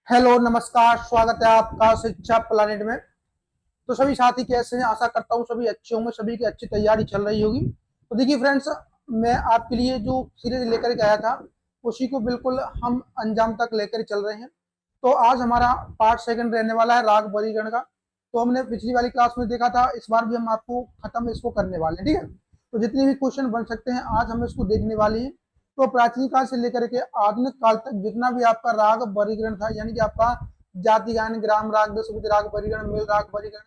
Hello नमस्कार, स्वागत है आपका शिक्षा प्लानेट में। तो सभी साथी कैसे हैं? आशा करता हूँ सभी अच्छे होंगे, सभी की अच्छी तैयारी चल रही होगी। तो देखिए फ्रेंड्स, मैं आपके लिए जो सीरीज लेकर के आया था उसी को बिल्कुल हम अंजाम तक लेकर चल रहे हैं। तो आज हमारा पार्ट सेकंड रहने वाला है राग वर्गीकरण का। तो हमने पिछली वाली क्लास में देखा था, इस बार भी हम आपको खत्म इसको करने वाले हैं, ठीक है। तो जितने भी क्वेश्चन बन सकते हैं आज हम इसको देखने वाले हैं। तो प्राचीन काल से लेकर के आधुनिक काल तक जितना भी आपका राग वर्गीकरण था, यानी कि आपका जाति गायन, ग्राम राग, दशबुद्धि राग वर्गीकरण, मेल राग वर्गीकरण,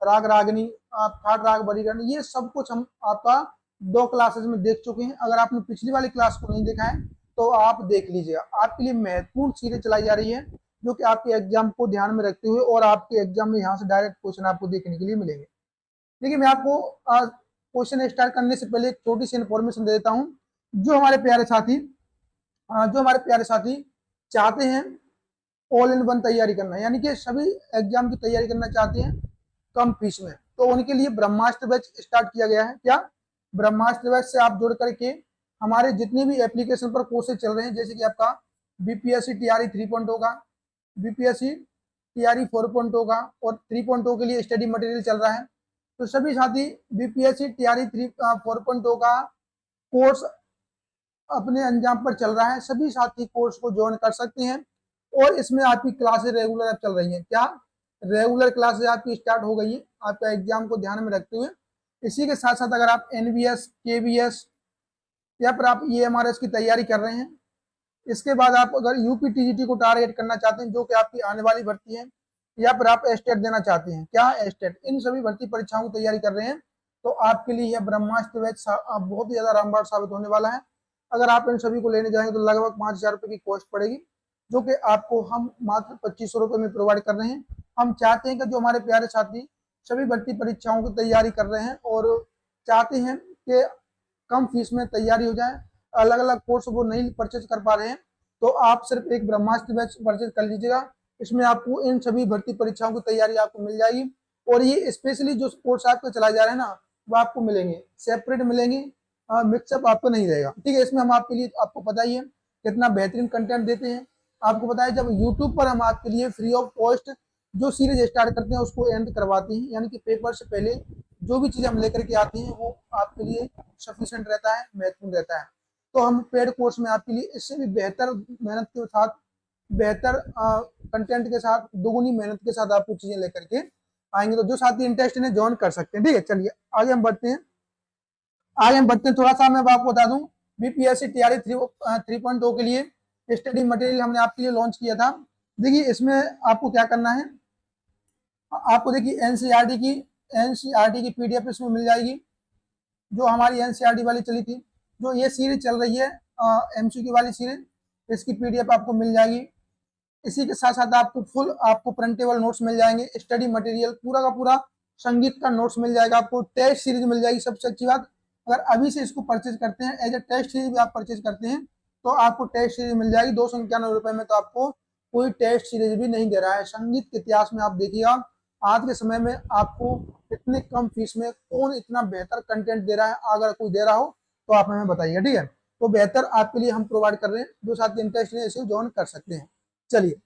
राग रागनी, ठाट राग वर्गीकरण, ये सब कुछ हम आपका 2 क्लासेस में देख चुके हैं। अगर आपने पिछली वाली क्लास को नहीं देखा है तो आप देख लीजिएगा। आपके लिए महत्वपूर्ण चीजें चलाई जा रही है जो कि आपके एग्जाम को ध्यान में रखते हुए और आपके एग्जाम में यहाँ से डायरेक्ट क्वेश्चन आपको देखने के लिए मिलेंगे। देखिए, मैं आपको क्वेश्चन स्टार्ट करने से पहले एक छोटी सी इन्फॉर्मेशन दे देता हूँ। जो हमारे प्यारे साथी जो हमारे प्यारे साथी चाहते हैं ऑल इन वन तैयारी करना, यानी कि सभी एग्जाम की तैयारी करना चाहते हैं कम फीस में, तो उनके लिए ब्रह्मास्त्र बैच स्टार्ट किया गया है। क्या? ब्रह्मास्त्र बैच से आप जुड़ करके हमारे जितने भी एप्लीकेशन पर कोर्सेज चल रहे हैं, जैसे कि आपका बीपीएससी टीआरई 3.0 का, बीपीएससी टीआरई 4.0 का और 3.0 के लिए स्टडी मटेरियल चल रहा है। तो सभी साथी बीपीएससी टीआरई 4.0 का कोर्स अपने अंजाम पर चल रहा है, सभी साथी कोर्स को ज्वाइन कर सकते हैं। और इसमें आपकी क्लासेस रेगुलर अब चल रही हैं। क्या? रेगुलर क्लासेस आपकी स्टार्ट हो गई है आपका एग्जाम को ध्यान में रखते हुए। इसी के साथ साथ अगर आप एनवीएस, केवीएस या फिर आप ईएमआरएस की तैयारी कर रहे हैं, इसके बाद आप अगर यूपी टीजीटी को टारगेट करना चाहते हैं जो कि आपकी आने वाली भर्ती है, या फिर आप एस्टेट देना चाहते हैं, क्या एस्टेट, इन सभी भर्ती परीक्षाओं की तैयारी कर रहे हैं, तो आपके लिए यह ब्रह्मास्त्र बैच बहुत ही ज्यादा रामबाण साबित होने वाला है। अगर आप इन सभी को लेने जाएंगे तो लगभग 5,000 रुपए की कॉस्ट पड़ेगी, जो कि आपको हम मात्र 2,500 रुपए में प्रोवाइड कर रहे हैं। हम चाहते हैं कि जो हमारे प्यारे साथी सभी भर्ती परीक्षाओं की तैयारी कर रहे हैं और चाहते हैं कि कम फीस में तैयारी हो जाए, अलग अलग कोर्स वो नहीं परचेज कर पा रहे हैं, तो आप सिर्फ एक ब्रह्मास्त्र बैच परचेज कर लीजिएगा। इसमें आपको इन सभी भर्ती परीक्षाओं की तैयारी आपको मिल जाएगी। और ये स्पेशली जो कोर्स आपके चलाए जा रहे हैं ना, वो आपको मिलेंगे, सेपरेट मिलेंगे, मिक्सअप आपको नहीं रहेगा, ठीक है। इसमें हम आपके लिए, आपको पता ही है कितना बेहतरीन कंटेंट देते हैं। आपको पता है जब यूट्यूब पर हम आपके लिए फ्री ऑफ कॉस्ट जो सीरीज स्टार्ट करते हैं उसको एंड करवाते हैं, यानी कि पेपर से पहले जो भी चीज हम लेकर के आते हैं वो आपके लिए सफिशिएंट रहता है, महत्वपूर्ण रहता है। तो हम पेड कोर्स में आपके लिए इससे भी बेहतर मेहनत के साथ, बेहतर कंटेंट के साथ, दुगुनी मेहनत के साथ आपको चीजें लेकर के आएंगे। तो जो साथी इंटरेस्ट है ज्वाइन कर सकते हैं, ठीक है। चलिए आगे हम बढ़ते हैं। थोड़ा सा मैं आपको बता दूं, बीपीएससी टीआरई 3.0 के लिए स्टडी मटेरियल हमने आपके लिए लॉन्च किया था। देखिए इसमें आपको क्या करना है, आपको देखिए एनसीईआरटी की पीडीएफ इसमें मिल जाएगी, जो हमारी एनसीईआरटी वाली चली थी, जो ये सीरीज चल रही है एमसीक्यू वाली सीरीज, इसकी पीडीएफ आपको मिल जाएगी। इसी के साथ साथ आपको प्रिंटेबल नोट्स मिल जाएंगे, स्टडी मटेरियल पूरा का पूरा, संगीत का नोट्स मिल जाएगा, आपको टेस्ट सीरीज मिल जाएगी। सबसे अच्छी बात, अगर अभी से इसको परचेज करते हैं, एज ए टेस्ट सीरीज भी आप परचेज करते हैं तो आपको टेस्ट सीरीज मिल जाएगी 291 रुपए में। तो आपको कोई टेस्ट सीरीज भी नहीं दे रहा है। संगीत के इतिहास में आप देखिएगा आज के समय में आपको इतने कम फीस में कौन इतना बेहतर कंटेंट दे रहा है, अगर कोई दे रहा हो तो आप हमें बताइए, ठीक है। तो बेहतर आपके लिए हम प्रोवाइड कर रहे हैं, जो साथी इंटरेस्ट है इसे ज्वाइन कर सकते हैं। चलिए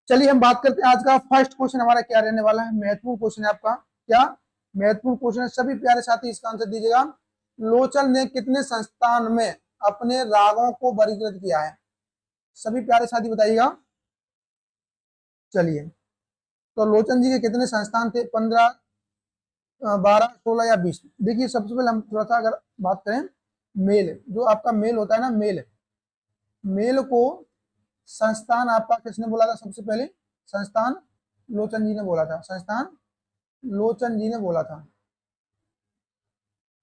चलिए हम बात करते हैं आज का फर्स्ट क्वेश्चन हमारा क्या रहने वाला है। महत्वपूर्ण क्वेश्चन है आपका। क्या? महत्वपूर्ण क्वेश्चन है, सभी प्यारे साथी इसका आंसर दीजिएगा। लोचन ने कितने संस्थान में अपने रागों को वर्गीकृत किया है? सभी प्यारे साथी बताइएगा। चलिए, तो लोचन जी के कितने संस्थान थे? 15, 12, 16 या 20? देखिए सबसे पहले हम थोड़ा सा अगर बात करें, मेल, जो आपका मेल होता है ना, मेल, मेल को संस्थान आपका किसने बोला था? सबसे पहले संस्थान लोचन जी ने बोला था, संस्थान लोचन जी ने बोला था,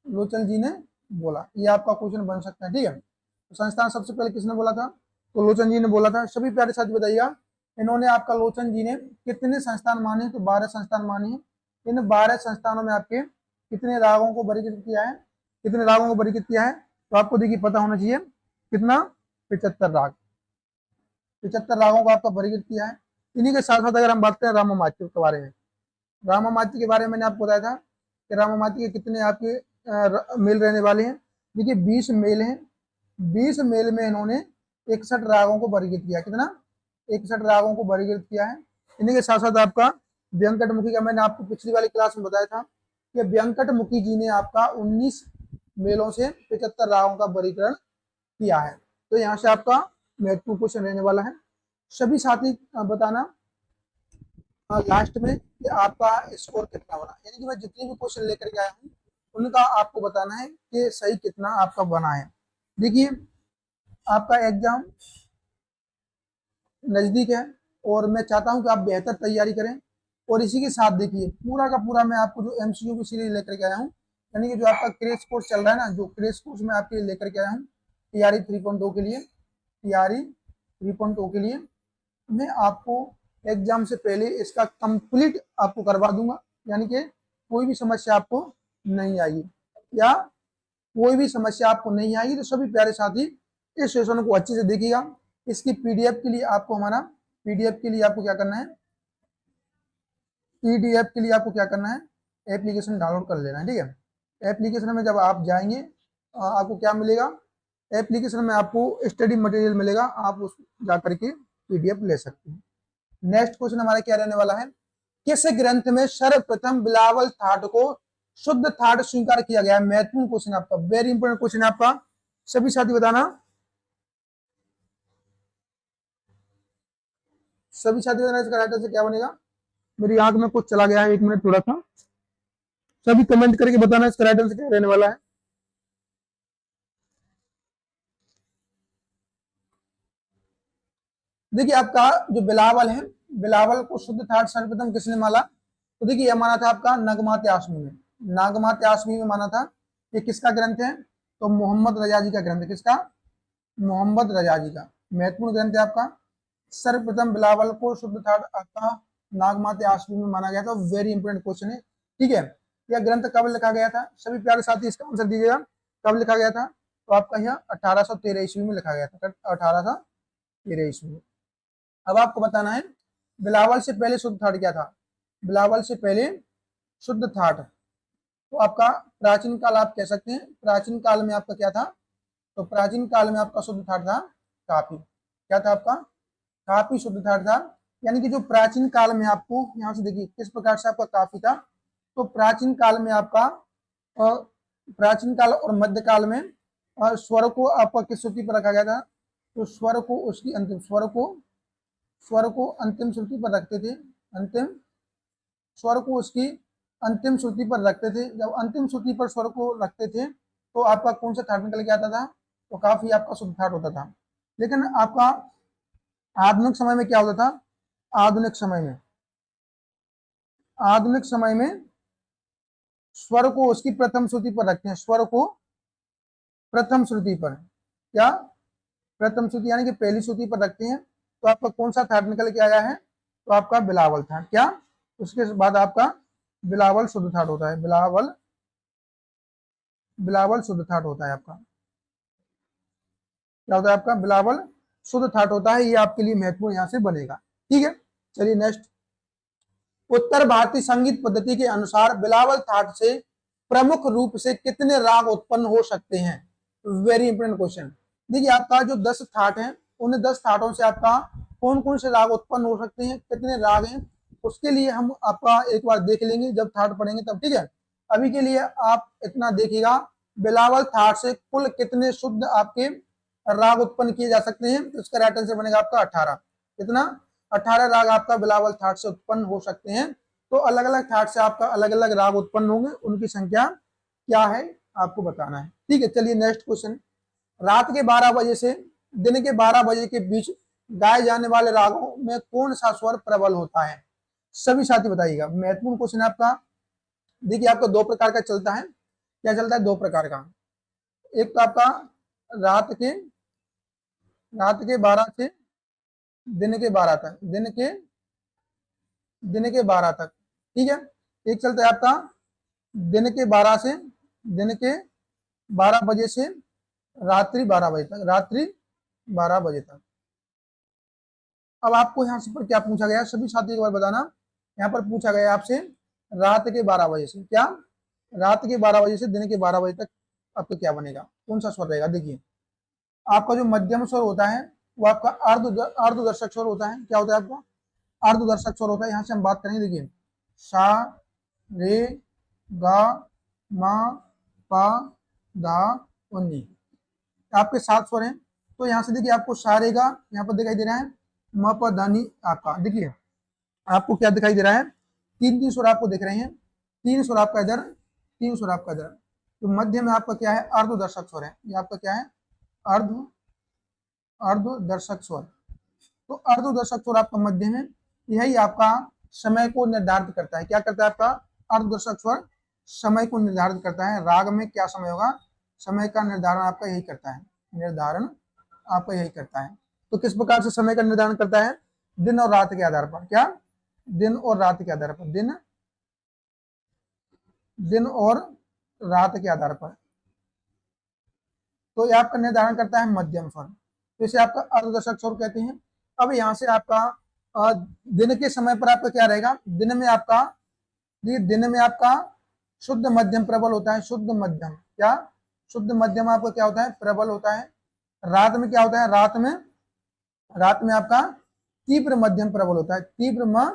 लोचन जी ने बोला। ये आपका क्वेश्चन बन सकता है, ठीक है। तो संस्थान सबसे पहले किसने बोला था? तो लोचन जी ने बोला था। सभी प्यारे साथी बताइएगा, इन्होंने आपका लोचन जी ने कितने संस्थान माने? तो 12 संस्थान माने हैं। इन 12 संस्थानों में आपके कितने रागों को वर्गीकृत किया है? कितने रागों को वर्गीकृत किया है? तो आपको देखिए पता होना चाहिए कितना, 75 राग, 75 रागों को आपका वर्गीकृत किया है। इन्हीं के साथ साथ अगर हम बात करें रामामात्य के बारे में, रामामात्य के बारे में मैंने आपको बताया था कि रामामात्य के कितने आपके मेल रहने वाले हैं। देखिए 20 मेल हैं, 20 मेल में इन्होंने 61 रागों को वर्गीकृत किया। कितना? 61 रागों को वर्गीकृत किया है। इन्हीं के साथ साथ आपका व्यंकटमुखी का मैंने आपको पिछली वाली क्लास में बताया था कि व्यंकटमुखी जी ने आपका 19 मेलों से 75 रागों का वर्गीकरण किया है। तो यहाँ से आपका महत्वपूर्ण क्वेश्चन रहने वाला है। सभी साथी बताना लास्ट में कि आपका स्कोर कितना बना, यानी कि मैं जितने भी क्वेश्चन लेकर के आया हूँ उनका आपको बताना है कि सही कितना आपका बना है। देखिए आपका एग्जाम नजदीक है और मैं चाहता हूं कि आप बेहतर तैयारी करें। और इसी के साथ देखिए पूरा का पूरा मैं आपको जो एमसीक्यू की सीरीज लेकर के आया हूँ, यानी कि जो आपका क्रेश कोर्स चल रहा है ना, जो क्रेश कोर्स मैं आपके लिए लेकर के आया हूँ टीआरई 3.0 के लिए, टीआरई 3.0 के लिए मैं आपको एग्जाम से पहले इसका कंप्लीट आपको करवा दूंगा, यानी कि कोई भी समस्या आपको नहीं आएगी, या कोई भी समस्या आपको नहीं आएगी। तो सभी प्यारे साथी इस सेशन को अच्छे से देखिएगा। इसकी पीडीएफ के लिए आपको हमारा पीडीएफ के लिए आपको क्या करना है, पीडीएफ के लिए आपको क्या करना है, एप्लीकेशन डाउनलोड कर लेना है। ठीक है, एप्लीकेशन में जब आप जाएंगे आपको क्या मिलेगा, एप्लीकेशन में आपको स्टडी मटेरियल मिलेगा, आप उस जा करके पीडीएफ ले सकते हैं। नेक्स्ट क्वेश्चन हमारा क्या रहने वाला है, किस ग्रंथ में सर्वप्रथम बिलावल थाट को शुद्ध थाट स्वीकार किया गया है। महत्वपूर्ण क्वेश्चन आपका, वेरी इंपोर्टेंट क्वेश्चन है आपका, सभी साथी बताना, सभी साथी बताना इसका राइट आंसर क्या बनेगा। मेरी आंख में कुछ चला गया है, 1 मिनट थोड़ा सा, सभी कमेंट करके बताना इसका राइट आंसर क्या रहने वाला है। देखिए आपका जो बिलावल है, बिलावल को शुद्ध थाट सर्वप्रथम किसने माना, तो देखिए यह माना था आपका नगमात आसमी में, नागमात आसमी में माना था। ये किसका ग्रंथ है, तो मोहम्मद रजा जी का ग्रंथ है। किसका, मोहम्मद रजा जी का महत्वपूर्ण ग्रंथ है आपका। सर्वप्रथम बिलावल को शुद्ध थाट आपका नागमात आसमी में माना गया था। वेरी इंपोर्टेंट क्वेश्चन है। ठीक है, यह ग्रंथ कब लिखा गया था, सभी प्यारे साथी इसका आंसर दीजिएगा, कब लिखा गया था, तो आपका यहाँ 1813 ईस्वी में लिखा गया था, 1813 ईस्वी में। अब आपको बताना है बिलावल से पहले शुद्ध थाट क्या था, बिलावल से पहले शुद्ध थाट, तो आपका प्राचीन काल आप कह सकते हैं, प्राचीन काल में आपका क्या था, तो प्राचीन काल में आपका शुद्ध थाट था काफी, क्या था आपका, काफी शुद्ध थाट था। यानी कि जो प्राचीन काल में आपको यहाँ से देखिए किस प्रकार से आपका काफी था, तो प्राचीन काल में आपका प्राचीन काल और मध्य काल में स्वर को आपका किस श्रुति पर रखा गया था, तो स्वर को उसकी अंतिम स्वर को अंतिम श्रुति पर रखते थे, अंतिम स्वर को उसकी अंतिम श्रुति पर रखते थे। जब अंतिम श्रुति पर स्वर को रखते थे तो आपका कौन सा थाट निकल के आता था, तो काफी आपका शुद्ध थाट होता था। लेकिन आपका आधुनिक समय में क्या होता था, आधुनिक समय में, आधुनिक समय में स्वर को उसकी प्रथम श्रुति पर रखते हैं, स्वर को प्रथम श्रुति पर, क्या प्रथम श्रुति यानी कि पहली श्रुति पर रखते हैं। तो आपका कौन सा थाट निकल के आया है, तो आपका बिलावल थाट, क्या उसके बाद आपका बिलावल शुद्ध थाट होता है, बिलावल, बिलावल शुद्ध थाट होता है आपका, क्या होता है आपका, बिलावल शुद्ध थाट होता है। ये आपके लिए महत्वपूर्ण यहां से बनेगा। ठीक है, चलिए नेक्स्ट, उत्तर भारतीय संगीत पद्धति के अनुसार बिलावल थाट से प्रमुख रूप से कितने राग उत्पन्न हो सकते हैं। Very important question. देखिए आपका जो 10 थाट हैं, उन 10 थाटों से आपका कौन कौन से राग उत्पन्न हो सकते हैं, कितने राग हैं, उसके लिए हम आपका एक बार देख लेंगे जब थाट पढ़ेंगे तब। ठीक है, अभी के लिए आप इतना देखिएगा, बिलावल थाट से कुल कितने शुद्ध आपके राग उत्पन्न किए जा सकते हैं, तो इसका राइट आंसर बनेगा आपका 18। कितना, 18 राग आपका बिलावल थाट से उत्पन्न हो सकते हैं। तो अलग अलग थाट से आपका अलग अलग राग उत्पन्न होंगे, उनकी संख्या क्या है आपको बताना है। ठीक है, चलिए नेक्स्ट क्वेश्चन, रात के 12 बजे से दिन के 12 बजे के बीच गाए जाने वाले रागों में कौन सा स्वर प्रबल होता है, सभी साथी बताइएगा। महत्वपूर्ण क्वेश्चन है आपका। देखिए आपका 2 प्रकार का चलता है, क्या चलता है, 2 प्रकार का। एक तो आपका रात के 12 से दिन के 12 तक, दिन के 12 तक। ठीक है, एक चलता है आपका दिन के 12 से, दिन के 12 बजे से रात्रि 12 बजे तक, रात्रि 12 बजे तक। अब आपको यहाँ से पर क्या पूछा गया, सभी साथी एक बार बताना, यहाँ पर पूछा गया आपसे रात के 12 बजे से, क्या रात के 12 बजे से दिन के 12 बजे तक आपको क्या बनेगा, कौन सा स्वर रहेगा। देखिए आपका जो मध्यम स्वर होता है वो आपका अर्ध दर्शक स्वर होता है। क्या होता है आपका? अर्ध दर्शक स्वर होता है। यहाँ से हम बात करेंगे, देखिए सा रे गा मा पा धा उन्नी, आपके 7 स्वर हैं। तो यहाँ से देखिए आपको सा रे गा यहाँ पर दिखाई दे रहा है, म प धा नी आपका देखिए आपको क्या दिखाई दे रहा है, 3 स्वर आपको दिख रहे हैं। 3 स्वर आपका इधर, 3 स्वर आपका इधर। तो मध्य में आपका क्या है? अर्ध दर्शक स्वर है। ये आपका क्या है? अर्ध अर्ध दर्शक स्वर। तो अर्ध दर्शक स्वर आपका मध्य में, यही आपका समय को निर्धारित करता है। क्या करता है आपका? अर्ध दर्शक स्वर समय को निर्धारित करता है। राग में क्या समय होगा, समय का निर्धारण आपका यही करता है, निर्धारण आपका यही करता है। तो किस प्रकार से समय का निर्धारण करता है? दिन और रात के आधार पर। क्या? दिन और रात के आधार पर। दिन और रात के आधार पर। तो ये आपका निर्धारण करता है मध्यम स्वर। तो इसे आपका अर्धदशक स्वर कहते हैं। अब यहाँ से आपका दिन के समय पर आपका क्या रहेगा? दिन में आपका, दिन में आपका शुद्ध मध्यम प्रबल होता है। शुद्ध मध्यम, क्या? शुद्ध मध्यम आपका क्या होता है? प्रबल होता है। रात में क्या होता है? रात में आपका तीव्र मध्यम प्रबल होता है। तीव्र म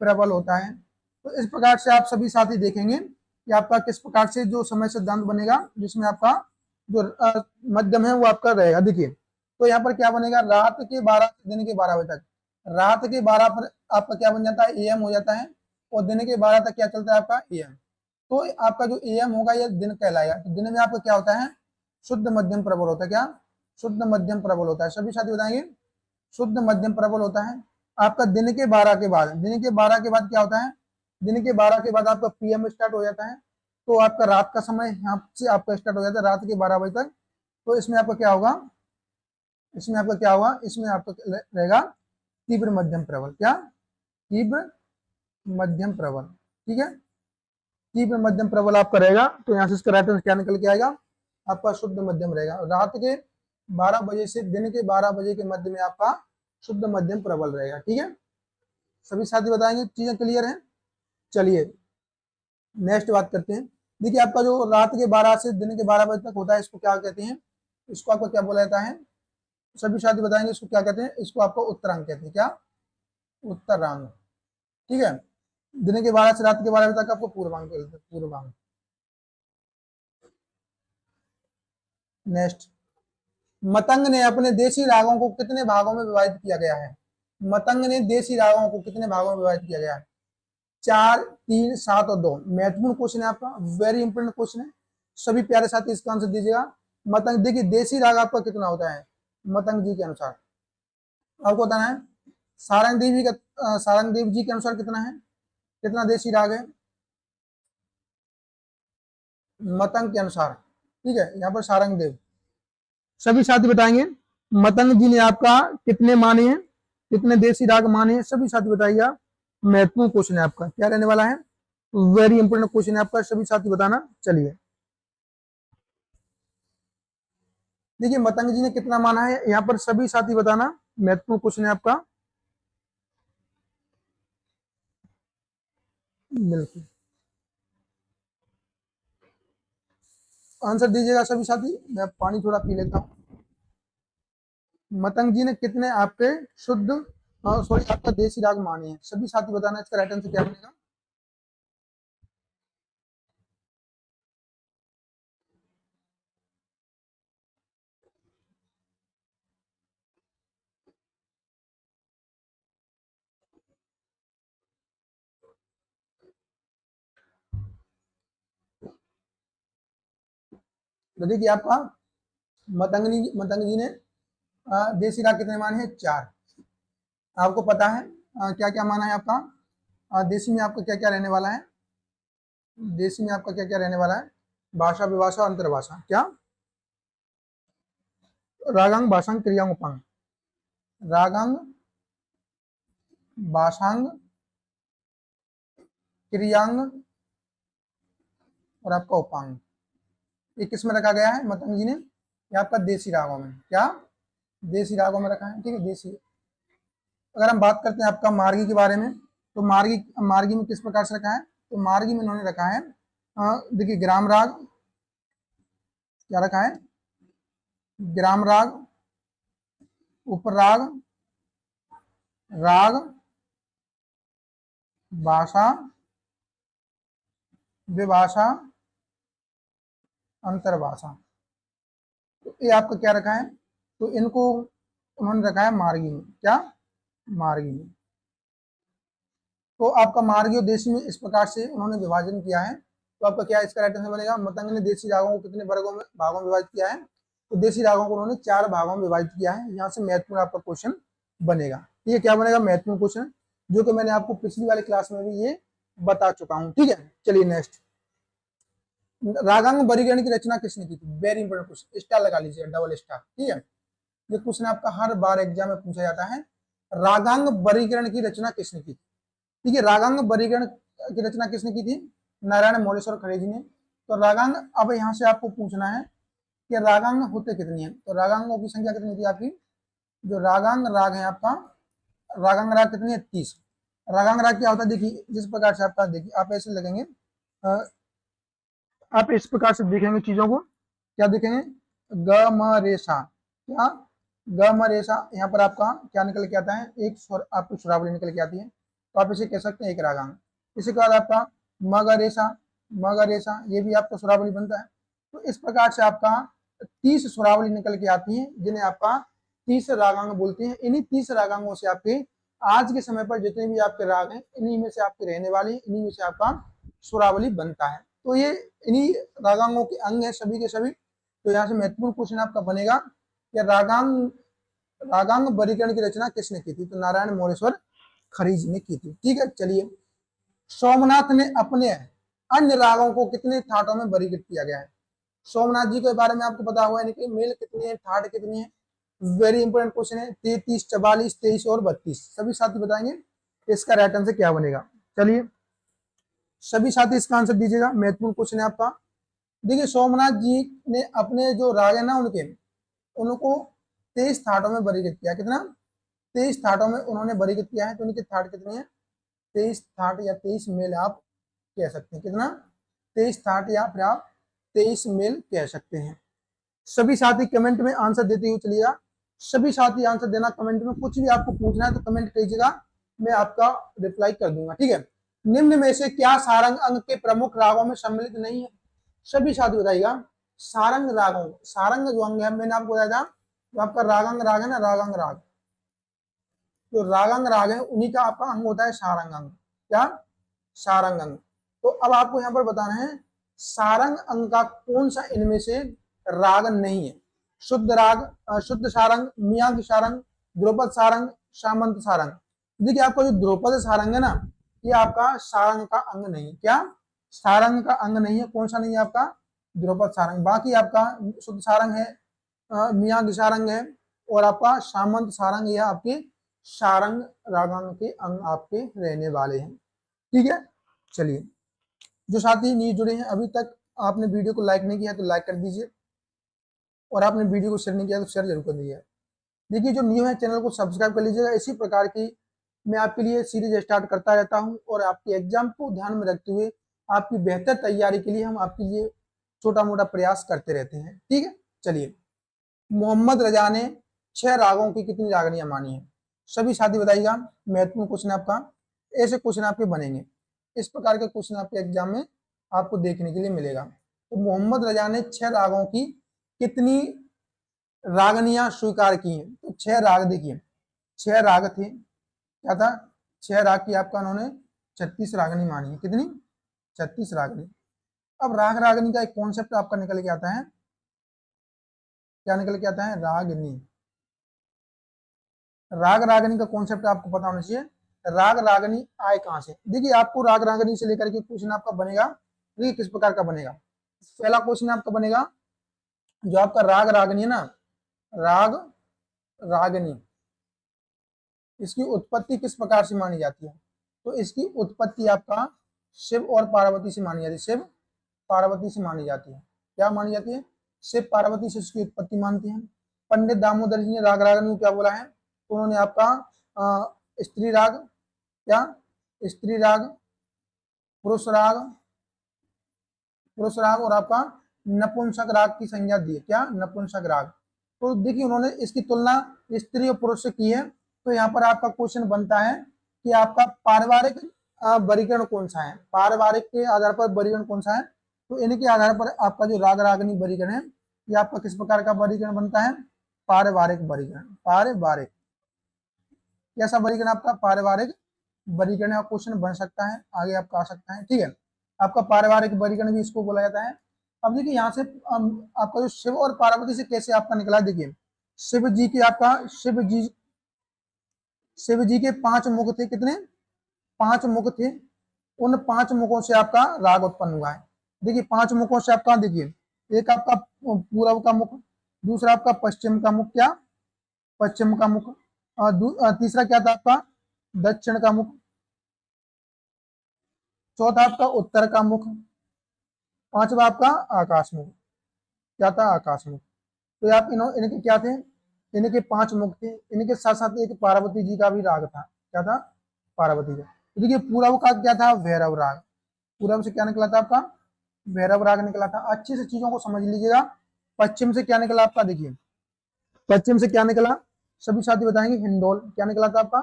प्रबल होता है। तो इस प्रकार से आप सभी साथी देखेंगे कि आपका किस प्रकार से जो समय सिद्धांत बनेगा, जिसमें आपका जो मध्यम है वो आपका रहेगा। देखिए तो यहाँ पर क्या बनेगा? रात के 12 से दिन के 12 बजे तक। रात के 12 पर आपका क्या बन जाता है? एएम हो जाता है। और दिन के 12 तक क्या चलता है आपका? एएम। तो आपका जो एएम होगा ये दिन कहलाएगा। तो दिन में आपका क्या होता है? शुद्ध मध्यम प्रबल होता है। क्या? शुद्ध मध्यम प्रबल होता है। सभी साथी बताएंगे, शुद्ध मध्यम प्रबल होता है। आपका दिन के 12 के बाद, दिन के 12 के बाद क्या होता है? दिन के 12 के बाद आपका पीएम स्टार्ट हो जाता है। तो आपका रात का समय यहाँ से आपका स्टार्ट हो जाता है, रात के 12 बजे तक। तो इसमें आपका क्या होगा? इसमें आपका क्या होगा? इसमें आपका रहेगा तीव्र मध्यम प्रबल। क्या? तीव्र मध्यम प्रबल। ठीक है, तीव्र मध्यम प्रबल आपका रहेगा। तो यहाँ से इसका राइट आंसर क्या निकल के आएगा? आपका शुद्ध मध्यम रहेगा। रात के 12 बजे से दिन के 12 बजे के मध्य में आपका शुद्ध मध्यम प्रबल रहेगा। ठीक है, सभी साथी बताएंगे, चीजें क्लियर हैं? चलिए नेक्स्ट बात करते हैं। देखिए आपका जो रात के 12 से दिन के 12 बजे तक होता है, इसको क्या कहते हैं? इसको आपको क्या बोला जाता है? सभी साथी बताएंगे इसको क्या कहते हैं? इसको आपको उत्तरांग कहते हैं। क्या? उत्तरांग। ठीक है, दिन के 12 से रात के 12 बजे तक आपको पूर्वांग कहते हैं। पूर्वांग। नेक्स्ट, मतंग ने अपने देसी रागों को कितने भागों में विभाजित किया गया है? मतंग ने देसी रागों को कितने भागों में विभाजित किया गया है? 4, 3, 7 और 2। महत्वपूर्ण क्वेश्चन है आपका, वेरी इंपोर्टेंट क्वेश्चन है। सभी प्यारे साथी इसका आंसर दीजिएगा। मतंग, देखिए देसी राग आपका कितना होता है मतंग जी के अनुसार? आपको बताना है। सारंग देवी का, सारंग देव जी के अनुसार कितना है? कितना देसी राग है मतंग के अनुसार? ठीक है, यहाँ पर सारंग देव। सभी साथी बताएंगे मतंग जी ने आपका कितने माने हैं, कितने देसी राग माने हैं? सभी साथी बताइएगा। महत्वपूर्ण क्वेश्चन है आपका, क्या रहने वाला है? वेरी इंपोर्टेंट क्वेश्चन है आपका, सभी साथी बताना। चलिए देखिए मतंग जी ने कितना माना है यहाँ पर, सभी साथी बताना। महत्वपूर्ण क्वेश्चन है आपका। बिल्कुल आंसर दीजिएगा सभी साथी। मैं पानी थोड़ा पी लेता हूँ। मतंग जी ने कितने आपके शुद्ध, सॉरी आपका देसी राग माने हैं? सभी साथी बताना इसका राइट आंसर क्या बनेगा। तो देखिए आपका मतंग जी ने देसी राग कितने माने हैं? 4। आपको पता है क्या क्या माना है आपका? देसी में आपका क्या क्या रहने वाला है? देसी में आपका क्या क्या रहने वाला है? भाषा, विभाषा, अंतर्भाषा। क्या? रागांग, भाषांग, क्रियांग, उपांग। रागांग, भाषांग, क्रियांग और आपका उपांग। ये किस में रखा गया है मतंग जी ने? ये आपका देसी रागों में। क्या? देसी रागों में रखा है। ठीक है, देसी। अगर हम बात करते हैं आपका मार्गी के बारे में, तो मार्गी, मार्गी में किस प्रकार से रखा है? तो मार्गी में उन्होंने रखा है, देखिए ग्राम राग, क्या रखा है? ग्राम राग, उपराग, राग, भाषा, विभाषा, अंतरभाषा। तो ये आपका क्या रखा है, तो इनको उन्होंने रखा है मार्गी में। क्या? मार्गी में। तो आपका मार्गी और देशी में इस प्रकार से उन्होंने विभाजन किया है। तो आपका क्या इसका राइट आंसर बनेगा? मतंग ने देशी रागों को कितने वर्गों में, भागों में विभाजित किया है? तो देशी रागों को उन्होंने 4 भागों में विभाजित किया है। यहाँ से महत्वपूर्ण आपका क्वेश्चन बनेगा। ये क्या बनेगा? महत्वपूर्ण क्वेश्चन, जो कि मैंने आपको पिछली वाली क्लास में भी ये बता चुका हूँ। ठीक है, चलिए नेक्स्ट। रागांग वर्गीकरण की रचना किसने की थी? वेरी इंपोर्टेंट क्वेश्चन, स्टार लगा लीजिए, डबल स्टार। ठीक है, ये क्वेश्चन आपका हर बार एग्जाम में पूछा जाता है। रागांग वर्गीकरण की रचना किसने की? ठीक है, रागांग वर्गीकरण की रचना किसने की थी? नारायण मौलेश्वर खरे जी ने। तो रागांग, अब यहाँ से आपको पूछना है कि रागांग होते कितनी है। तो रागांगों की संख्या कितनी थी आपकी? जो रागांग राग है आपका, रागांग राग कितनी है? 30। रागांग राग क्या होता है? देखिए जिस प्रकार से आपका, देखिए आप ऐसे लगेंगे, आप इस प्रकार से देखेंगे चीजों को, क्या देखेंगे? ग म रेशा, क्या? ग म रेशा। यहाँ पर आपका क्या निकल के आता है? एक स्वर, आपकी स्वरावली निकल के आती है। तो आप इसे कह सकते हैं एक रागांग। इसी के बाद आपका म ग रेशा, म ग रेशा, ये भी आपका स्वरावली बनता है। तो इस प्रकार से आपका 30 स्वरावली निकल के आती है, जिन्हें आपका 30 रागांग बोलते हैं। इन्हीं 30 रागांगों से आपके आज के समय पर जितने भी आपके राग हैं, इन्हीं में से आपके रहने वाले, इन्हीं में से आपका स्वरावली बनता है। तो ये इन्हीं रागांगों के अंग है सभी के सभी। तो यहाँ से महत्वपूर्ण क्वेश्चन आपका बनेगा कि रागांग वर्गीकरण की रचना किसने की थी? तो नारायण मौलेश्वर खरीज ने की थी। ठीक है, चलिए। सोमनाथ ने अपने अन्य रागों को कितने ठाटों में वर्गीकृत किया गया है? सोमनाथ जी के बारे में आपको पता हुआ है कि मेल कितनी है, ठाट कितनी है? वेरी इंपोर्टेंट क्वेश्चन है। 33, 44, 23 और 32। सभी साथी बताएंगे इसका राइट आंसर क्या बनेगा। चलिए सभी साथी इसका आंसर दीजिएगा, महत्वपूर्ण क्वेश्चन है आपका। देखिए सोमनाथ जी ने अपने जो राग है ना उनके, उनको 23 थाटों में वर्गीकृत किया। कितना? 23 थाटों में उन्होंने वर्गीकृत किया है। तो उनकी थाट कितनी है? 23 थाट या 23 मेल आप कह सकते हैं। कितना? 23 थाट या फिर आप 23 मेल कह सकते हैं। सभी साथी कमेंट में आंसर देते हुए चलिएगा। सभी साथी आंसर देना कमेंट में, कुछ भी आपको पूछना है तो कमेंट कीजिएगा, मैं आपका रिप्लाई कर दूंगा। ठीक है, निम्न में से क्या सारंग अंग के प्रमुख रागों में सम्मिलित नहीं है? सभी साथी बताइएगा। सारंग रागों, सारंग जो अंग है, मैंने आपको बताया था, तो आपका रागांग राग है ना, रागांग राग, जो रागांग राग है उन्हीं का आपका अंग होता है सारंग अंग। क्या? सारंग अंग। तो अब आपको यहाँ पर बताना है सारंग अंग का कौन सा इनमें से राग नहीं है। शुद्ध राग, शुद्ध सारंग, मियांग सारंग, ध्रुपद सारंग, सामंत सारंग। देखिए आपका जो ध्रुपद सारंग है ना, ये आपका सारंग का अंग नहीं है। क्या? सारंग का अंग नहीं है। कौन सा नहीं है आपका? ध्रुपद सारंग। बाकी आपका शुद्ध सारंग है, मियांग सारंग है, और आपका सामंत सारंग, यह आपके सारंग रागांग के अंग आपके रहने वाले हैं। ठीक है, चलिए। जो साथी नहीं जुड़े हैं अभी तक, आपने वीडियो को लाइक नहीं किया तो लाइक कर दीजिए, और आपने वीडियो को शेयर नहीं किया तो शेयर जरूर कर दीजिए। देखिए जो न्यू है चैनल को सब्सक्राइब कर लीजिएगा। इसी प्रकार की मैं आपके लिए सीरीज स्टार्ट करता रहता हूं, और आपके एग्जाम को ध्यान में रखते हुए आपकी बेहतर तैयारी के लिए हम आपके लिए छोटा मोटा प्रयास करते रहते हैं। ठीक है, चलिए। मोहम्मद रजा ने 6 रागों की कितनी रागनियां मानी है? सभी साथी बताइएगा, महत्वपूर्ण क्वेश्चन आपका। ऐसे क्वेश्चन आपके बनेंगे, इस प्रकार के क्वेश्चन आपके एग्जाम में आपको देखने के लिए मिलेगा। तो मोहम्मद रजा ने 6 रागों की कितनी रागनियां स्वीकार की हैं? तो 6 राग, देखिए 6 राग थे। क्या था? 6 राग की आपका उन्होंने 36 रागनी मानी है। कितनी? 36 रागनी। अब राग रागनी का एक कॉन्सेप्ट आपका निकल के आता है। क्या निकल के आता है? रागनी। राग रागनी का कॉन्सेप्ट आपको पता होना चाहिए। राग रागनी आए कहां से? देखिए आपको राग रागनी से लेकर के क्वेश्चन आपका बनेगा। देखिए किस प्रकार का बनेगा। पहला क्वेश्चन आपका बनेगा, जो आपका राग रागनी है ना, राग रागनी, इसकी उत्पत्ति किस प्रकार से मानी जाती है? तो इसकी उत्पत्ति आपका शिव और पार्वती से मानी जाती है। शिव पार्वती से मानी जाती है। क्या मानी जाती है? शिव पार्वती से इसकी उत्पत्ति मानते हैं। पंडित दामोदर जी ने राग रागनी को क्या बोला है? तो उन्होंने आपका स्त्री राग, क्या? स्त्री राग, पुरुष राग, पुरुष राग, और आपका नपुंसक राग की संज्ञा दी है। क्या? नपुंसक राग। तो देखिए उन्होंने इसकी तुलना स्त्री और पुरुष से की है। तो यहाँ पर आपका क्वेश्चन बनता है कि आपका पारिवारिक वर्गीकरण कौन सा है, पारिवारिक के आधार पर वर्गीकरण कौन सा है। तो इनके आधार पर आपका जो राग रागनी वर्गीकरण है ये आपका किस प्रकार का वर्गीकरण बनता है, पारिवारिक वर्गीकरण। पारिवारिक कैसा वर्गीकरण, आपका पारिवारिक वर्गीकरण का क्वेश्चन बन सकता है, आगे आपका आ सकता है। ठीक है, आपका पारिवारिक वर्गीकरण भी इसको बोला जाता है। अब देखिए यहाँ से आपका जो शिव और पार्वती से कैसे आपका निकला, देखिए शिव जी की आपका शिव जी के 5 मुख थे, कितने, 5 मुख थे। उन 5 मुखों से आपका राग उत्पन्न हुआ है। देखिए 5 मुखों से आपका, देखिए एक आपका पूर्व का मुख, दूसरा आपका पश्चिम का मुख, क्या पश्चिम का मुख, तीसरा क्या था आपका दक्षिण का मुख, चौथा आपका उत्तर का मुख, पांचवा आपका आकाश मुख, क्या था आकाश मुख। तो आप इनके क्या थे, इनके 5 मुख थे। इनके साथ साथ एक पार्वती जी का भी राग था, क्या था पार्वती का। तो देखिए पूरब का क्या था भैरव राग, पूरब से क्या निकला था आपका भैरव राग निकला था। अच्छे से चीजों को समझ लीजिएगा। पश्चिम से क्या निकला आपका, देखिए पश्चिम से क्या निकला, सभी साथी बताएंगे हिंडोल, क्या निकला था आपका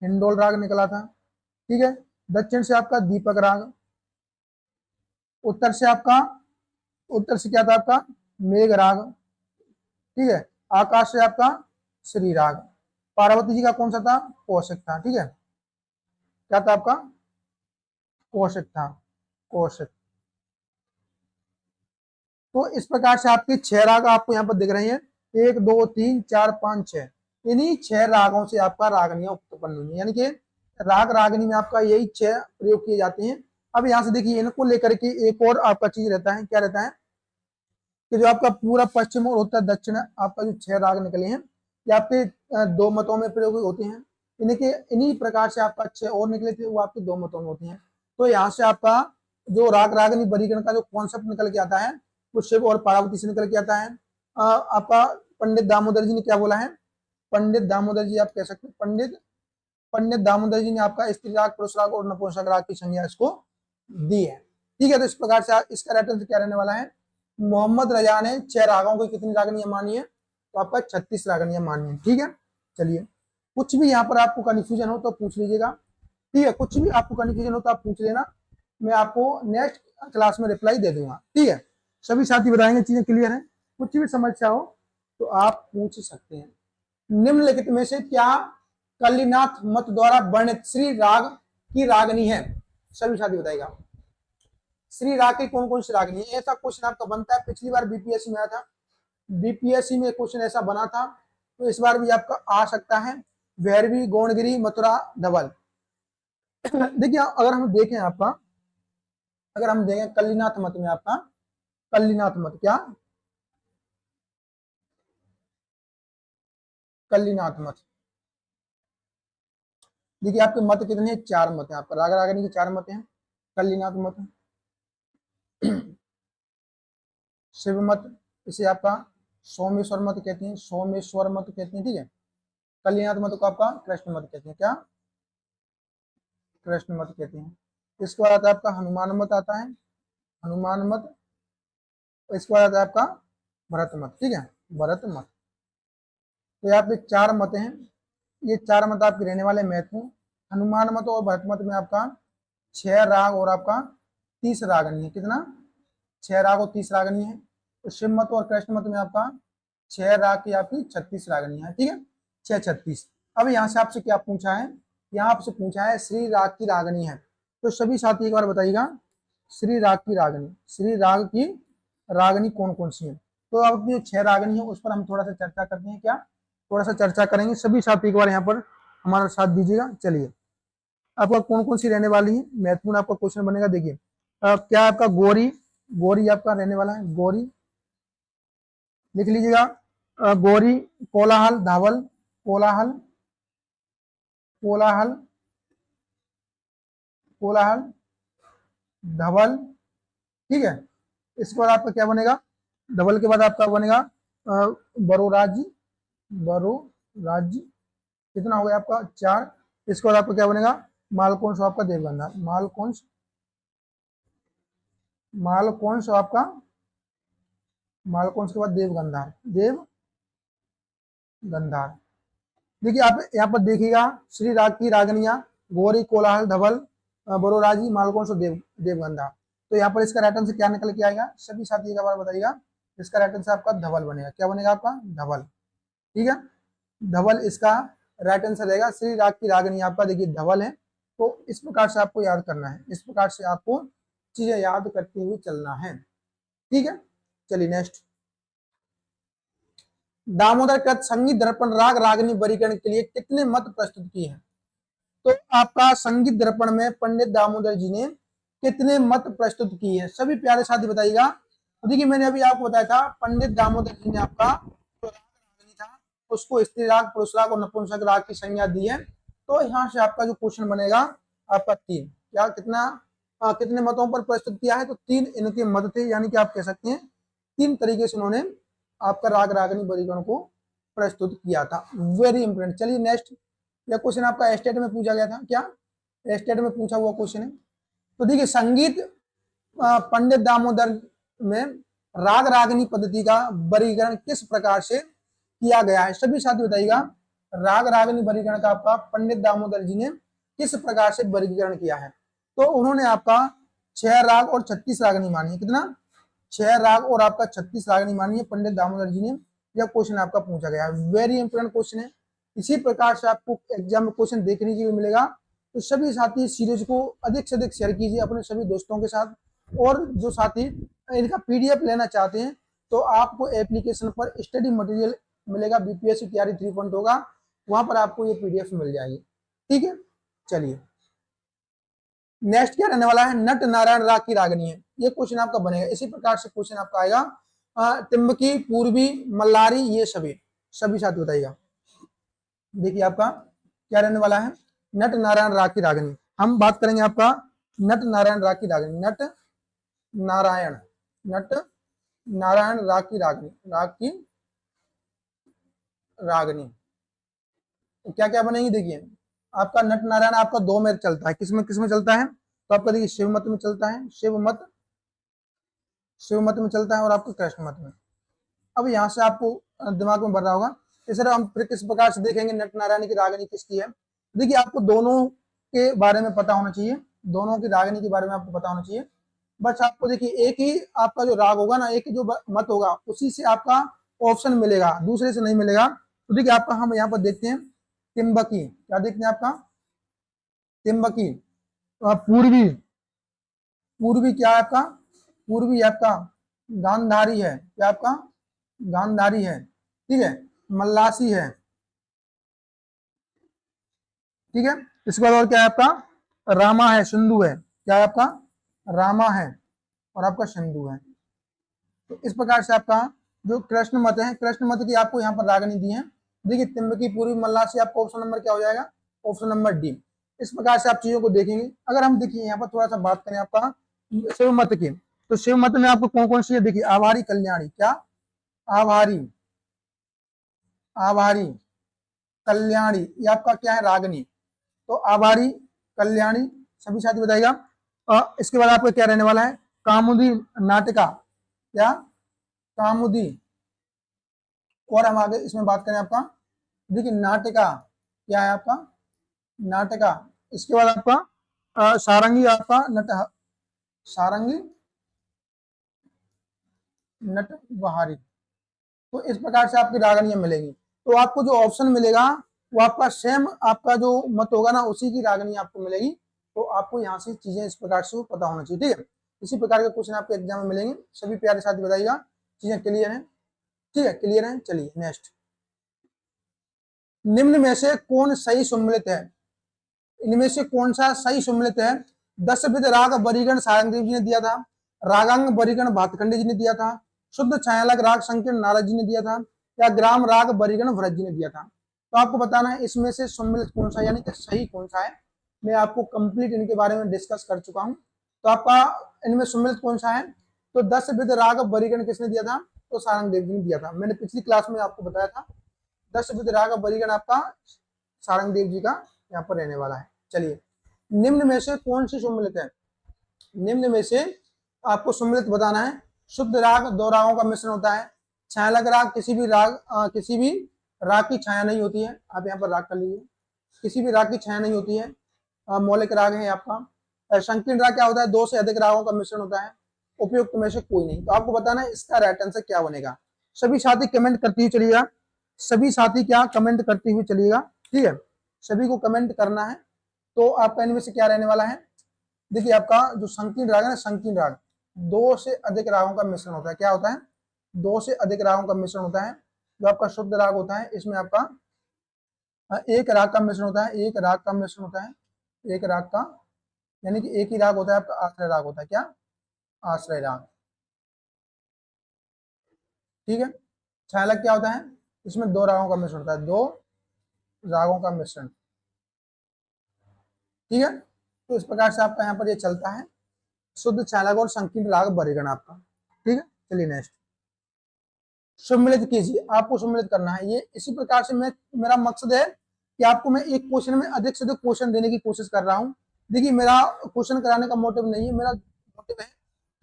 हिंडोल राग निकला था। ठीक है, दक्षिण से आपका दीपक राग, उत्तर से आपका, उत्तर से क्या था आपका मेघ राग। ठीक है, आकाश से आपका श्री राग। पार्वती जी का कौन सा था कौशिक था। ठीक है, क्या था आपका कौशिक था, कौशिक। तो इस प्रकार से आपके 6 राग आपको यहाँ पर दिख रहे हैं, 1 2 3 4 5 6। इन्हीं 6 रागों से आपका रागनियां उत्पन्न हुई, यानी कि राग रागनी में आपका यही 6 प्रयोग किए जाते हैं। अब यहाँ से देखिए इनको लेकर के एक और आपका चीज रहता है, क्या रहता है कि जो आपका पूरा पश्चिम और उत्तर दक्षिण आपका जो 6 राग निकले हैं ये आपके 2 मतों में प्रयोग होते हैं। इनके इन्हीं प्रकार से आपका 6 और निकले थे, वो आपके 2 मतों में होते हैं। तो यहाँ से आपका जो राग रागनी वर्गीकरण का जो कॉन्सेप्ट निकल के आता है वो शिव और पार्वती से निकल के आता है। आपका पंडित दामोदर जी ने क्या बोला है, पंडित दामोदर जी आप कह सकते हैं, पंडित पंडित दामोदर जी ने आपका स्त्री राग पुरुष राग और नपुंसक राग की संज्ञा इसको दी है। ठीक है, तो इस प्रकार से इसका रेफरेंस क्या रहने वाला है, मोहम्मद रजा ने 6 रागों को कितनी रागनियां मानी है, तो आपका 36 रागनियां मानी है। ठीक है, चलिए कुछ भी यहाँ पर आपको कन्फ्यूजन हो तो पूछ लीजिएगा। ठीक है, कुछ भी आपको कन्फ्यूजन हो तो आप पूछ लेना, मैं आपको नेक्स्ट क्लास में रिप्लाई दे दूंगा। ठीक है, सभी साथी बताएंगे चीजें क्लियर है, कुछ भी समस्या हो तो आप पूछ सकते हैं। निम्नलिखित में से क्या कलिनाथ मत द्वारा वर्णित श्री राग की रागनी है, सभी साथी बताएगा श्री राग की कौन कौन सी रागनी है। ऐसा क्वेश्चन आपका बनता है, पिछली बार बीपीएससी में आया था, बीपीएससी में क्वेश्चन ऐसा बना था, तो इस बार भी आपका आ सकता है। भैरवी गौणगिरी मथुरा धवल। देखिए अगर हम देखें आपका, अगर हम देखें कलिनाथ मत में आपका, कलिनाथ मत क्या कलिनाथ मत, देखिए आपके मत कितने हैं, 4 मत हैं आपका, राग रागनी के 4 मत हैं। कलिनाथ मत, शिव मत, इसे आपका सोमेश्वर मत कहते हैं, सोमेश्वर मत कहते हैं। ठीक है, कलिनाथ मत को आपका कृष्ण मत कहते हैं, क्या कृष्ण मत कहते हैं। इसके बाद आता है आपका हनुमान मत आता है, हनुमान मत। इसके बाद आता है आपका भरत मत। ठीक है, भरत मत। तो यहाँ पे 4 मत हैं, ये 4 मत आपके रहने वाले महत्वपूर्ण। हनुमान मत और भरत मत में आपका 6 राग और आपका 30 रागनी है, कितना 6 राग और 30 रागनी है। तो शिव मत और कृष्ण मत में आपका 6 राग की आपकी 36 रागनी है। ठीक है, 6 36। अब यहाँ से आपसे क्या पूछा है, यहाँ आपसे पूछा है श्री राग की रागनी है। तो सभी साथी एक बार बताइएगा श्री राग की रागनी, श्री राग की रागनी कौन कौन सी है। तो अब जो 6 रागनी है उस पर हम थोड़ा सा चर्चा करते हैं, क्या थोड़ा सा चर्चा करेंगे। सभी साथी एक बार यहाँ पर हमारा साथ दीजिएगा। चलिए आपका कौन कौन सी रहने वाली है, महत्वपूर्ण आपका क्वेश्चन बनेगा। देखिए क्या आपका गौरी, गौरी आपका रहने वाला है, गौरी लिख लीजिएगा। गौरी, कोलाहल, धावल, कोलाहल, कोलाहल, कोलाहल, धवल। ठीक है, इसके बाद आपका क्या बनेगा, धवल के बाद आपका बनेगा बरोराज्य, बरोराज्य कितना हो गया आपका 4। इसके बाद आपका क्या बनेगा मालकोंस आपका देवगंधा, मालकोंस, मालकोंस आपका मालकोंस के बाद देवगंधार, देवगंधार। देखिए आप यहाँ पर देखिएगा, श्री राग की रागनियां गौरी, कोलाहल, धवल, बरोराजी, मालकोंस और देवगंधा। तो यहाँ पर इसका राइट आंसर क्या निकल के आएगा, सभी साथी एक बार बताइएगा। इसका राइट आंसर आपका धवल बनेगा। क्या बनेगा आपका, धवल। ठीक है, धवल इसका राइट आंसर रहेगा। श्री राग की रागनी आपका देखिए धवल है। तो इस प्रकार से आपको याद करना है, इस प्रकार से आपको चीजें याद करते हुए चलना है। ठीक है, चलिए नेक्स्ट। दामोदर कृत संगीत दर्पण राग रागनी वर्गीकरण के लिए कितने मत प्रस्तुत किए हैं? तो आपका संगीत दर्पण में पंडित दामोदर जी ने कितने मत प्रस्तुत किए हैं, सभी प्यारे साथी बताइएगा। तो देखिए मैंने अभी आपको बताया था, पंडित दामोदर जी ने आपका जो राग रागनी था उसको स्त्री राग, पुरुष राग और नपुंसक राग की संज्ञा दी है। तो यहाँ से आपका जो क्वेश्चन बनेगा आपका 3, क्या कितना कितने मतों पर प्रस्तुत किया है, तो 3 इनके मत थे, यानी कि आप कह सकते हैं 3 तरीके से उन्होंने आपका राग रागनी वर्गीकरण को प्रस्तुत किया था। Very important. चलिए नेक्स्ट, यह क्वेश्चन आपका एस्टेट में पूछा गया था, क्या एस्टेट में पूछा हुआ क्वेश्चन है। तो देखिए संगीत पंडित दामोदर में राग रागनी पद्धति का वर्गीकरण किस प्रकार से किया गया है, सभी साथी बताइएगा। राग रागनी वर्गीकरण का आपका पंडित दामोदर जी ने किस प्रकार से वर्गीकरण किया है? तो उन्होंने आपका 6 राग और 36 रागनी मानी है। कितना, 6 राग और आपका 36 रागनी मानी है पंडित दामोदर जी ने। यह क्वेश्चन आपका पूछा गया है, वेरी इंपोर्टेंट क्वेश्चन है। इसी प्रकार से आपको एग्जाम में क्वेश्चन देखने के लिए मिलेगा। तो सभी साथी सीरीज को अधिक से अधिक शेयर कीजिए अपने सभी दोस्तों के साथ। और जो साथी इनका पीडीएफ लेना चाहते हैं तो आपको एप्लीकेशन पर स्टडी मटेरियल मिलेगा, बीपीएससी तैयारी 3 होगा, वहां पर आपको ये पीडीएफ मिल जाएगी। ठीक है, चलिए नेक्स्ट क्या रहने वाला है, नट नारायण राग की रागनी है। ये क्वेश्चन आपका बनेगा, इसी प्रकार से क्वेश्चन आपका आएगा। तिम्बकी, पूर्वी, मल्लारी, ये सभी साथ बताइएगा। देखिए आपका क्या रहने वाला है, नट नारायण राग की रागनी। हम बात करेंगे आपका नट नारायण राग की रागनी, नट नारायण राग की रागनी क्या क्या बनेगी। देखिए आपका नट नारायण आपका 2 में चलता है, किसमें चलता है, तो आपका देखिए शिव मत में चलता है, शिव मत में चलता है, और आपका कृष्ण मत में। अब यहाँ से आपको दिमाग में भर रहा होगा इस तरह हम फिर किस प्रकार से देखेंगे नट नारायण की रागनी किसकी है। देखिए आपको दोनों के बारे में पता होना चाहिए, दोनों की रागनी के बारे में आपको पता होना चाहिए। बस आपको देखिए एक ही आपका जो राग होगा ना, एक ही जो मत होगा उसी से आपका ऑप्शन मिलेगा, दूसरे से नहीं मिलेगा। तो देखिए आपका हम यहाँ पर देखते हैं तिम्बकी, क्या देखते हैं आपका तिम्बकी, पूर्वी, क्या है आपका, पूर्वी आपका गांधारी है, क्या आपका गांधारी है। ठीक है, मल्लासी है। ठीक है, इसके बाद और क्या है आपका, रामा है, सिंधु है, क्या है आपका रामा है और आपका सिंधु है। तो इस प्रकार से आपका जो कृष्ण मत है, कृष्ण मत की आपको यहाँ पर रागनी दी है। देखिए तिम्बकी, पूर्वी, मल्लासी, आपका ऑप्शन नंबर क्या हो जाएगा, ऑप्शन नंबर डी। इस प्रकार से आप चीजों को देखेंगे। अगर हम देखिए यहाँ पर थोड़ा सा बात करें आपका शिव मत की, तो शिव मत में आपको कौन कौन सी है, देखिए आभारी, कल्याणी, क्या आभारी, कल्याणी, ये आपका क्या है रागनी। तो आभारी, कल्याणी, सभी साथी बताइएगा। इसके बाद आपका क्या रहने वाला है, कामुदी, नाटिका, क्या कामुदी। और हम आगे इसमें बात करें आपका, देखिए नाटिका, क्या है आपका नाटिका। इसके बाद आपका सारंगी, आपका सारंगी, नटबहारी। तो इस प्रकार से आपकी रागनियां मिलेंगी। तो आपको जो ऑप्शन मिलेगा वो आपका सेम आपका जो मत होगा ना उसी की रागनी आपको मिलेगी। तो आपको यहाँ से चीजें इस प्रकार से पता होना चाहिए। ठीक है, इसी प्रकार के क्वेश्चन आपके एग्जाम में मिलेंगे। सभी प्यारे साथी बताइएगा, चीजें क्लियर है। ठीक है, क्लियर है। चलिए नेक्स्ट, निम्न में से कौन सही सम्मिलित है, इनमें से कौन सा सही सम्मिलित है। 10 विध राग वर्गीकरण सारंगदेव जी ने दिया था, रागांग वर्गीकरण भातखंडे जी ने दिया था, शुद्ध छायालक राग संकीर्ण नारद जी ने दिया था, या ग्राम राग वर्गीकरण भरत जी ने दिया था। तो आपको बताना है इसमें से सम्मिलित कौन सा, यानी कि सही कौन सा है। मैं आपको कंप्लीट इनके बारे में डिस्कस कर चुका हूं। तो आपका इनमें सम्मिलित कौन सा है, तो 10 विध राग वर्गीकरण किसने दिया था, तो सारंगदेव जी ने दिया था। मैंने पिछली क्लास में आपको बताया था 10 विध राग वर्गीकरण आपका सारंगदेव जी का यहाँ पर रहने वाला है। चलिए, निम्न में से कौन सी सम्मिलित है, निम्न में से आपको सम्मिलित बताना है। शुद्ध राग दो रागों का मिश्रण होता है। छायालग राग किसी भी राग की छाया नहीं होती है। आप यहाँ पर राग कर लीजिए, किसी भी राग की छाया नहीं होती है, मौलिक राग है आपका। संकीर्ण राग क्या होता है? दो से अधिक रागों का मिश्रण होता है। उपयुक्त में से कोई नहीं। तो आपको बताना है इसका राइट आंसर क्या बनेगा। सभी साथी कमेंट करते हुए चलिएगा, सभी साथी क्या कमेंट करते हुए चलिएगा, ठीक है, सभी को कमेंट करना है। तो आपका इनमें से क्या रहने वाला है? देखिए आपका जो संकीर्ण राग है ना, संकीर्ण राग दो से अधिक रागों का मिश्रण होता है। क्या होता है? दो से अधिक रागों का मिश्रण होता है। जो आपका शुद्ध राग होता है इसमें आपका एक राग का मिश्रण होता है, एक राग का मिश्रण होता है, एक राग का, यानी कि एक ही राग होता है आपका, आश्रय राग होता है। क्या? आश्रय राग, ठीक है। छायालग क्या होता है? इसमें दो रागों का मिश्रण होता है, दो रागों का मिश्रण, ठीक है। तो इस प्रकार से आपका यहाँ पर ये चलता है शुद्ध छायालग और संकीर्ण राग वर्गीकरण आपका, ठीक है। चलिए नेक्स्ट, सम्मिलित कीजिए। आपको सम्मिलित करना है। ये इसी प्रकार से मेरा मकसद है कि आपको मैं एक क्वेश्चन में अधिक से अधिक क्वेश्चन देने की कोशिश कर रहा हूँ। देखिए मेरा क्वेश्चन कराने का मोटिव नहीं है, मेरा मोटिव है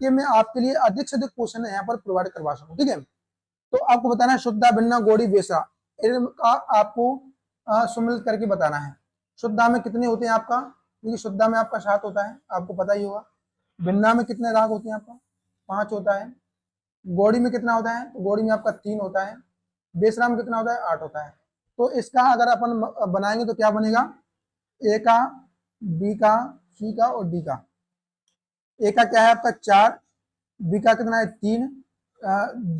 कि मैं आपके लिए अधिक से अधिक क्वेश्चन यहाँ पर प्रोवाइड करवा सकूँ, ठीक है। तो आपको बताना है शुद्धा, भिन्ना, गोड़ी, बेसरा, इनका आपको सम्मिलित करके बताना है। शुद्धा में कितने होते हैं आपका? देखिए शुद्धा में आपका 7 होता है, आपको पता ही होगा। भिन्ना में कितने राग होते हैं आपका? 5 होता है। गौड़ी में कितना होता है? तो गौड़ी में आपका 3 होता है। बेसरा में कितना होता है? 8 होता है। तो इसका अगर अपन बनाएंगे तो क्या बनेगा? ए का, बी का, सी का और डी का। ए का क्या है आपका? 4, बी का कितना है? 3,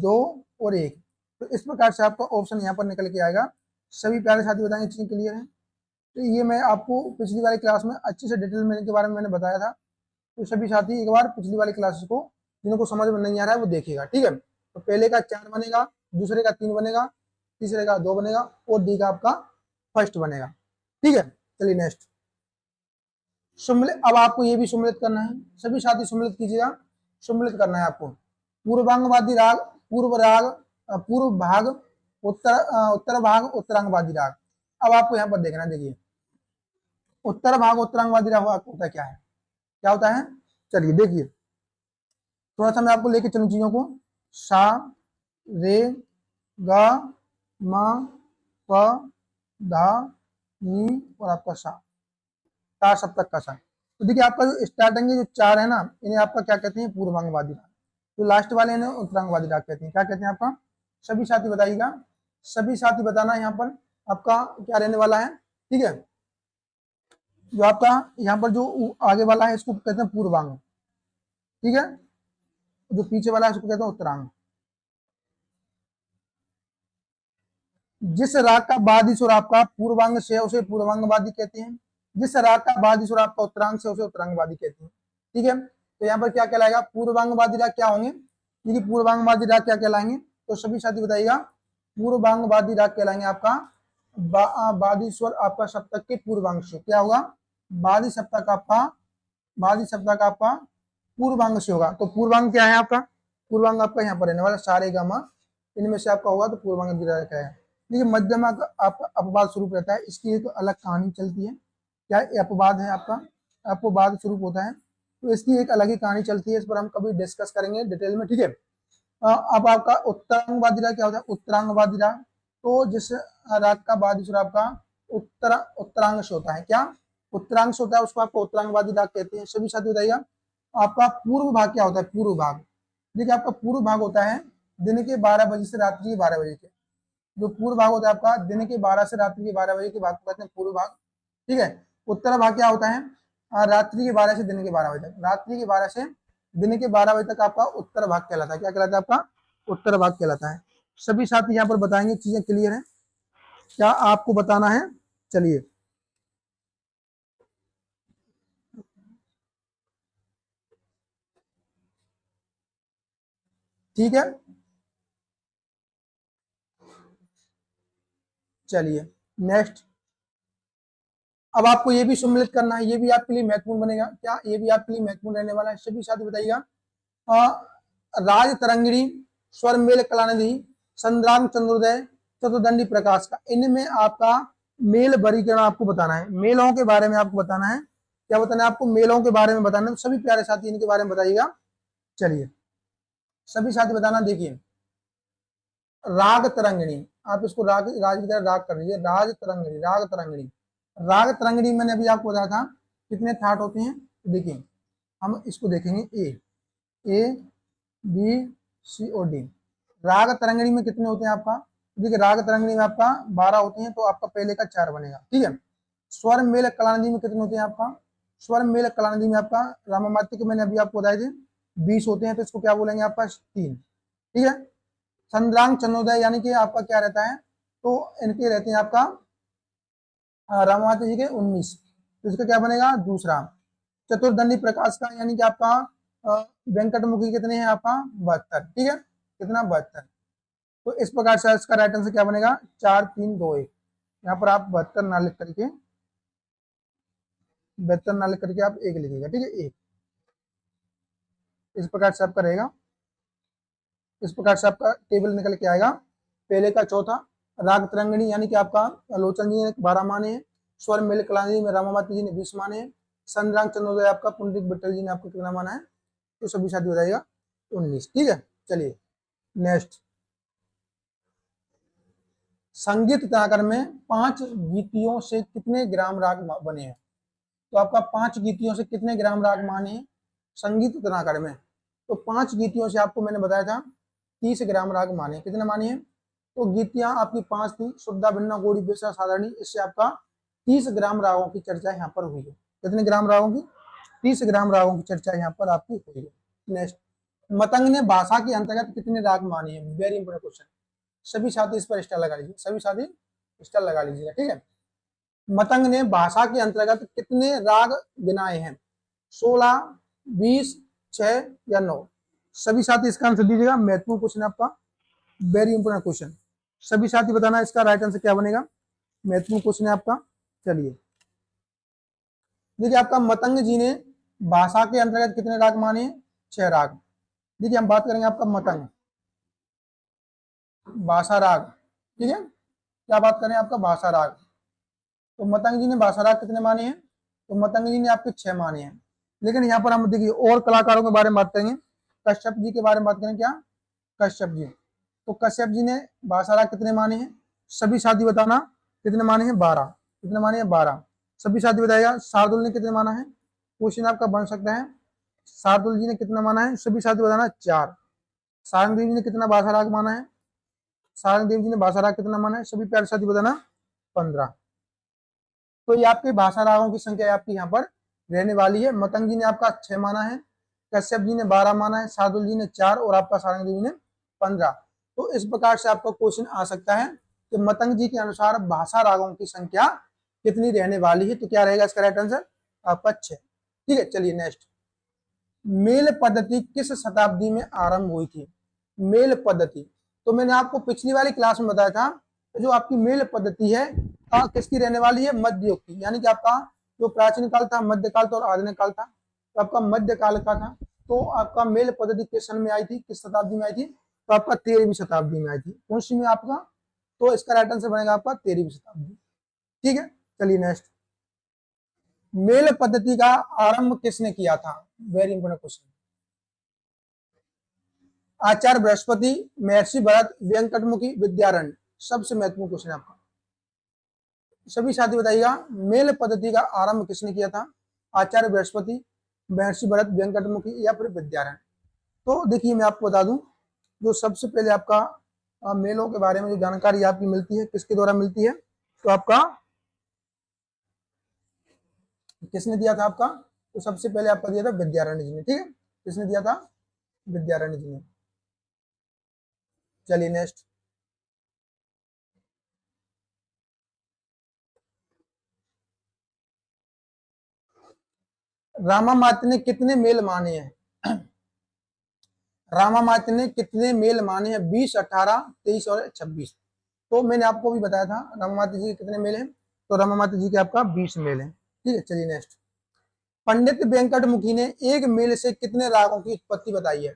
2 और 1। तो इस प्रकार से आपका ऑप्शन यहाँ पर निकल के आएगा। सभी प्यारे साथी बताएंगे चीजें क्लियर है। तो ये मैं आपको पिछली वाली क्लास में अच्छे से डिटेल में के बारे में मैंने बताया था। तो सभी साथी एक बार पिछली वाली क्लासेस को, जिनको समझ में नहीं आ रहा है वो देखिएगा, ठीक है। तो पहले का 4 बनेगा, दूसरे का 3 बनेगा, तीसरे का 2 बनेगा और डी का आपका फर्स्ट बनेगा, ठीक है। चलिए नेक्स्ट, सम्मिलित। अब आपको ये भी सम्मिलित करना है, सभी साथी सम्मिलित कीजिएगा। सम्मिलित करना है आपको पूर्वांगवादी राग, पूर्व राग, पूर्व भाग, उत्तर भाग, उत्तरांगवादी राग। अब आपको यहाँ पर देखना है, देखिए उत्तर भाग उत्तरांगवादी राग होता क्या है, क्या होता है? चलिए देखिए, थोड़ा सा मैं आपको लेके चलूं चीजों को। सा, रे, गा, मा, प, धा, नी और आपका सा, 4 सप्तक का सा। तो देखिए आपका जो स्टार्टिंग के जो 4 है ना, इन्हें आपका क्या कहते हैं? पूर्वांगवादी राग। जो लास्ट वाले इन्हें उत्तरांगवादी राग कहते हैं। क्या कहते हैं आपका? सभी साथी बताइएगा, सभी साथी बताना यहाँ पर आपका क्या रहने वाला है, ठीक है। जो आपका यहाँ पर जो आगे वाला है इसको कहते हैं पूर्वांग, ठीक है। जो पीछे वाला है उसको कहते हैं उत्तरांग। जिस राग का बादी सुर आपका पूर्वांग से है उसे पूर्वांगवादी कहते हैं। जिस राग का बादी सुर आपका उत्तरांग से उसे उत्तरांगवादी कहते हैं, ठीक है। तो यहाँ पर क्या कहलाएगा? पूर्वांगवादी राग क्या होंगे? देखिए पूर्वांगवादी राग क्या कहलाएंगे? तो सभी साथी बताइएगा, पूर्वांगवादी राग कहलाएंगे आपका बादी स्वर आपका सप्तक के पूर्वांग से। क्या होगा? बादी सप्तक आपका, बादी सप्तक आपका पूर्वांग से होगा। तो पूर्वांग क्या है आपका? पूर्वांग आपका यहाँ पर रहने वाला सारे गामा, इनमें से आपका होगा। तो पूर्वांग क्या है? देखिए मध्यमा का आपका अपवाद स्वरूप रहता है, इसकी एक अलग कहानी चलती है। क्या अपवाद है आपका? अपवाद स्वरूप होता है, तो इसकी एक अलग ही कहानी चलती है। इस पर हम कभी डिस्कस करेंगे डिटेल में, ठीक है। अब आपका उत्तरांगवादी राग क्या होता है? उत्तरांगवादी राग, तो जिस राग का वादी स्वर आपका उत्तरांग से होता है। क्या उत्तरांग से होता है उसको आपको उत्तरांगवादी राग कहते हैं। सभी साथी बताइएगा, आपका पूर्व भाग क्या होता है? पूर्व भाग, देखिए आपका पूर्व भाग होता है दिन के 12 बजे से रात्रि के 12 बजे के। जो पूर्व भाग होता है आपका दिन के 12 से रात्रि के 12 बजे के भाग को कहते हैं पूर्व भाग, ठीक है। उत्तर भाग क्या होता है? रात्रि के 12 से दिन के 12 बजे तक, रात्रि के 12 से दिन के 12 बजे तक आपका उत्तर भाग कहलाता है। क्या कहलाता है आपका? उत्तर भाग कहलाता है। सभी साथी यहाँ पर बताएंगे, चीजें क्लियर है? क्या आपको बताना है? चलिए ठीक है, चलिए नेक्स्ट। अब आपको ये भी सम्मिलित करना है, ये भी आपके लिए महत्वपूर्ण बनेगा। क्या ये भी आपके लिए महत्वपूर्ण रहने वाला है? सभी साथी बताइएगा, राज तरंगिणी, स्वर मेल कलानिधि, संग्राम चंद्रोदय, चतुर्दंडी प्रकाश का, इनमें आपका मेल वर्गीकरण आपको बताना है। मेलों के बारे में आपको बताना है। क्या बताना है आपको? मेलों के बारे में बताना है। सभी प्यारे साथी इनके बारे में बताइएगा। चलिए सभी साथी बताना। देखिए राग तरंगिणी, आप इसको राग राज की तरह राग कर लीजिए, राज तरंगिणी, राग तरंगिणी। राग तरंगिणी मैंने अभी आपको बताया था कितने थाट होते हैं। देखिए हम इसको देखेंगे, ए बी सी और डी। राग तरंगिणी में कितने होते हैं आपका, देखिए राग तरंगिणी में आपका 12 होते हैं, तो आपका पहले का 4 बनेगा, ठीक है। स्वर मेल कलानिधि में कितने होते हैं आपका, स्वर मेल कलानिधि में आपका रामामात्य के मैंने अभी आपको बताए थे 20 होते हैं, तो इसको क्या बोलेंगे आपका 3, ठीक है। संद्रांग चंद्रोदय यानी कि आपका क्या रहता है, तो इनके रहते हैं आपका रामावती जी के 19, तो इसका क्या बनेगा दूसरा। चतुर्दंडी प्रकाश का यानी कि आपका वेंकटमुखी कितने हैं आपका 72, ठीक है, कितना 72। तो इस प्रकार से इसका राइट आंसर क्या बनेगा 4 3 2 1। यहाँ पर आप 72 ना लिख करके, 72 ना लिख करके आप 1 लिखिएगा, ठीक है, 1। इस प्रकार से आपका रहेगा, इस प्रकार से आपका टेबल निकल के आएगा। पहले का चौथा राग तरंगिणी यानी कि आपका लोचन जी ने 12 माने हैं, स्वर मेल कलानिधि में रामावती जी ने 20 माने हैं, संद्रांग चंद्रोदय आपका पुंडरीक विठल जी ने आपको कितना माना है, तो सभी साथी हो जाएगा 19, ठीक है। चलिए नेक्स्ट, संगीत रत्नाकर में 5 गीतियों से कितने ग्राम राग बने हैं, तो आपका 5 गीतियों से कितने ग्राम राग माने हैं संगीत रत्नाकर में, तो 5 गीतियों से आपको मैंने बताया था 30 ग्राम राग माने, कितने माने हैं, तो गीतियां आपकी 5 थी, शुद्धा भिन्ना गौड़ी बेसा साधारणी, इससे आपका 30 ग्राम रागों की चर्चा यहाँ पर हुई है। कितने ग्राम रागों की, 30 ग्राम रागों की चर्चा यहाँ पर आपकी हुई है। नेक्स्ट, मतंग ने भाषा के अंतर्गत कितने राग माने हैं, वेरी इंपोर्टेंट क्वेश्चन, सभी साथी इस पर स्टार लगा लीजिए, सभी साथी स्टार लगा लीजिएगा, ठीक है। मतंग ने भाषा के अंतर्गत कितने राग गिनाए हैं, 16 20 6 या 9, सभी साथी इसका आंसर दीजिएगा, महत्वपूर्ण क्वेश्चन आपका, वेरी इंपोर्टेंट क्वेश्चन, सभी साथी बताना इसका राइट आंसर क्या बनेगा, महत्वपूर्ण क्वेश्चन है आपका। चलिए देखिए आपका मतंग जी ने भाषा के अंतर्गत कितने राग माने हैं, 6 राग। देखिए हम बात करेंगे आपका मतंग भाषा राग, ठीक है, क्या बात करें आपका भाषा राग, तो मतंग जी ने भाषा राग कितने माने हैं, तो मतंग जी ने आपके 6 माने हैं। लेकिन यहाँ पर हम देखिए और कलाकारों के बारे में बात करेंगे, कश्यप जी के बारे में बात करें, क्या कश्यप जी, तो कश्यप जी ने भाषा राग कितने माने हैं, सभी साथी बताना कितने माने हैं 12, कितने माने हैं 12, सभी साथी बताएगा। शार्दुल ने कितने माना है, क्वेश्चन आपका बन सकता है, शार्दुल जी ने कितना माना है, सभी साथी बताना 4। सारंगदेव जी ने कितना भाषा राग माना है, सारंगदेव जी ने भाषा राग कितना माना है, सभी प्यारे साथी बताना 15। तो ये आपके भाषा रागों की संख्या आपकी यहाँ पर रहने वाली है। मतंग जी ने आपका 6 माना है, कश्यप जी ने 12 माना है, शार्दुल जी ने 4 और आपका सारंगदेव जी ने 15। तो इस प्रकार से आपका क्वेश्चन आ सकता है कि मतंग जी के अनुसार भाषा रागों की संख्या कितनी रहने वाली है, तो क्या रहेगा इसका राइट आंसर आपका 6, ठीक है। चलिए नेक्स्ट, मेल पद्धति किस शताब्दी में आरंभ हुई थी, मेल पद्धति, तो मैंने आपको पिछली वाली क्लास में बताया था जो आपकी मेल पद्धति है किसकी रहने वाली है, मध्य युग की, यानी कि आपका जो प्राचीन काल था, मध्यकाल था और आधुनिक काल था, तो आपका मध्यकाल का था। तो आपका मेल पद्धति किस सन में आई थी, किस शताब्दी में आई थी, तो आपका 13वीं शताब्दी में आई थी, कौन सी में आपका, तो इसका राइट आंसर बनेगा आपका 13वीं शताब्दी, ठीक है। चलिए नेक्स्ट, मेल पद्धति का आरंभ किसने किया था, वेरी इंपोर्टेंट क्वेश्चन, आचार्य बृहस्पति, महर्षि भरत, वेंकटमुखी, विद्यारण्य, सबसे महत्वपूर्ण क्वेश्चन आपका, सभी साथी बताइएगा मेल पद्धति का आरंभ किसने किया था, आचार्य बृहस्पति, महर्षि भरत, वेंकटमुखी या फिर विद्यारण्य। तो देखिए मैं आपको बता दूं, जो सबसे पहले आपका मेलों के बारे में जो जानकारी आपकी मिलती है किसके द्वारा मिलती है, तो आपका किसने दिया था आपका, तो सबसे पहले आपका दिया था विद्यारण्य जी ने, ठीक है, किसने दिया था, विद्यारण्य जी ने। चलिए नेक्स्ट, रामामात्य ने कितने मेल माने हैं, रामामात्य ने कितने मेल माने हैं, 20 18 23 और 26। तो मैंने आपको भी बताया था रामामात्य जी के कितने मेल हैं, तो रामामात्य जी के आपका 20 मेल हैं, ठीक है। चलिए नेक्स्ट, पंडित वेंकटमुखी ने एक मेल से कितने रागों की उत्पत्ति बताई है,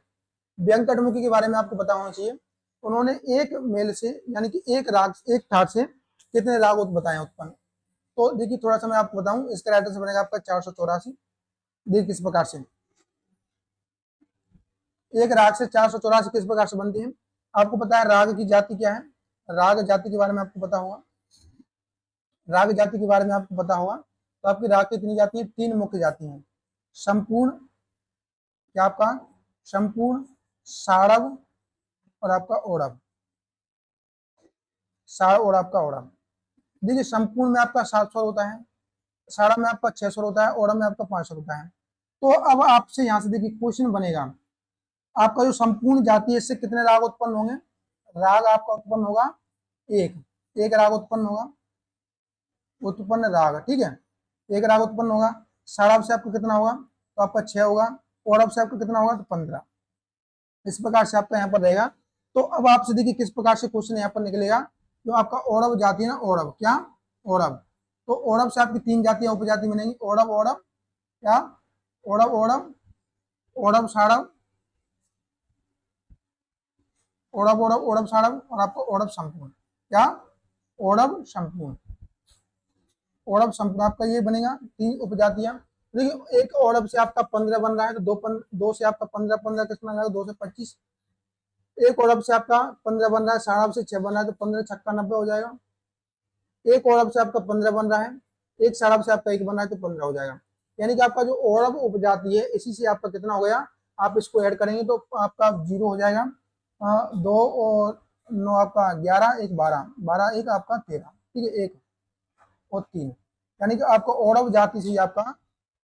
वेंकटमुखी के बारे में आपको पता होना चाहिए, उन्होंने एक मेल से यानी कि एक राग एक ठाट से कितने राग बताए उत्पन्न। तो देखिए थोड़ा सा मैं आपको बताऊं, इसका राइट आंसर बनेगा आपका 484। देखिए किस प्रकार से, एक राग से 484 किस प्रकार से बनती है? आपको पता है राग की जाति क्या है? राग जाति के बारे में आपको पता होगा। राग जाति के बारे में आपको पता होगा। तो आपकी राग कितनी जाति है? 3 मुख्य जाति हैं। संपूर्ण, क्या आपका संपूर्ण, साड़व और आपका ओड़व। साड़ और आपका ओड़व। देखिए संपूर्ण में आपका 7 स्वर होता है, साड़ा में आपका 6 स्वर होता है, ओड़व में आपका 5 स्वर होता है। तो अब आपसे यहाँ से देखिए क्वेश्चन बनेगा, आपका जो संपूर्ण जाति है इससे कितने राग उत्पन्न होंगे? राग आपका उत्पन्न होगा एक, एक राग उत्पन्न होगा, उत्पन्न राग, ठीक है, एक राग उत्पन्न होगा। साड़व से आपका कितना होगा? तो आपका 6 होगा। ओड़व से आपका कितना होगा? तो 15। इस प्रकार से आपका यहाँ पर रहेगा। तो अब आपसे देखिए किस प्रकार से क्वेश्चन यहाँ पर निकलेगा। जो आपका ओड़व जाति है ना, ओड़व, क्या ओड़व, तो ओड़व से आपकी 3 जातियां उपजाति बनेंगी, ओड़व ओड़व, क्या ओड़व ओड़व, ओड़व साड़व, ओड़व ओड़व, ओड़व साड़व और आपको ओड़व संपूर्ण, क्या ओड़व संपूर्ण। ओड़व संपूर्ण आपका ये बनेगा 3 उपजातियां। देखिए एक ओड़व से आपका 15 बन रहा है, तो दो से आपका 15, 15 कितना आ जाएगा? 2 से 25। एक ओड़व से आपका 15 बन रहा है, साड़व से 6 बन रहा है, तो 15 छक्का 90 हो जाएगा। एक ओड़व से आपका 15 बन रहा है, एक साड़व से आपका 1 बन रहा है, तो 15 हो जाएगा। यानी कि आपका जो ओड़व उपजाति है इसी से आपका कितना हो गया? आप इसको ऐड करेंगे तो आपका 0 हो जाएगा। 2 और 9 आपका 11, 1 12, 12 1 आपका 13, ठीक है, 1 और 3, यानी कि आपका ओड़व जाति से आपका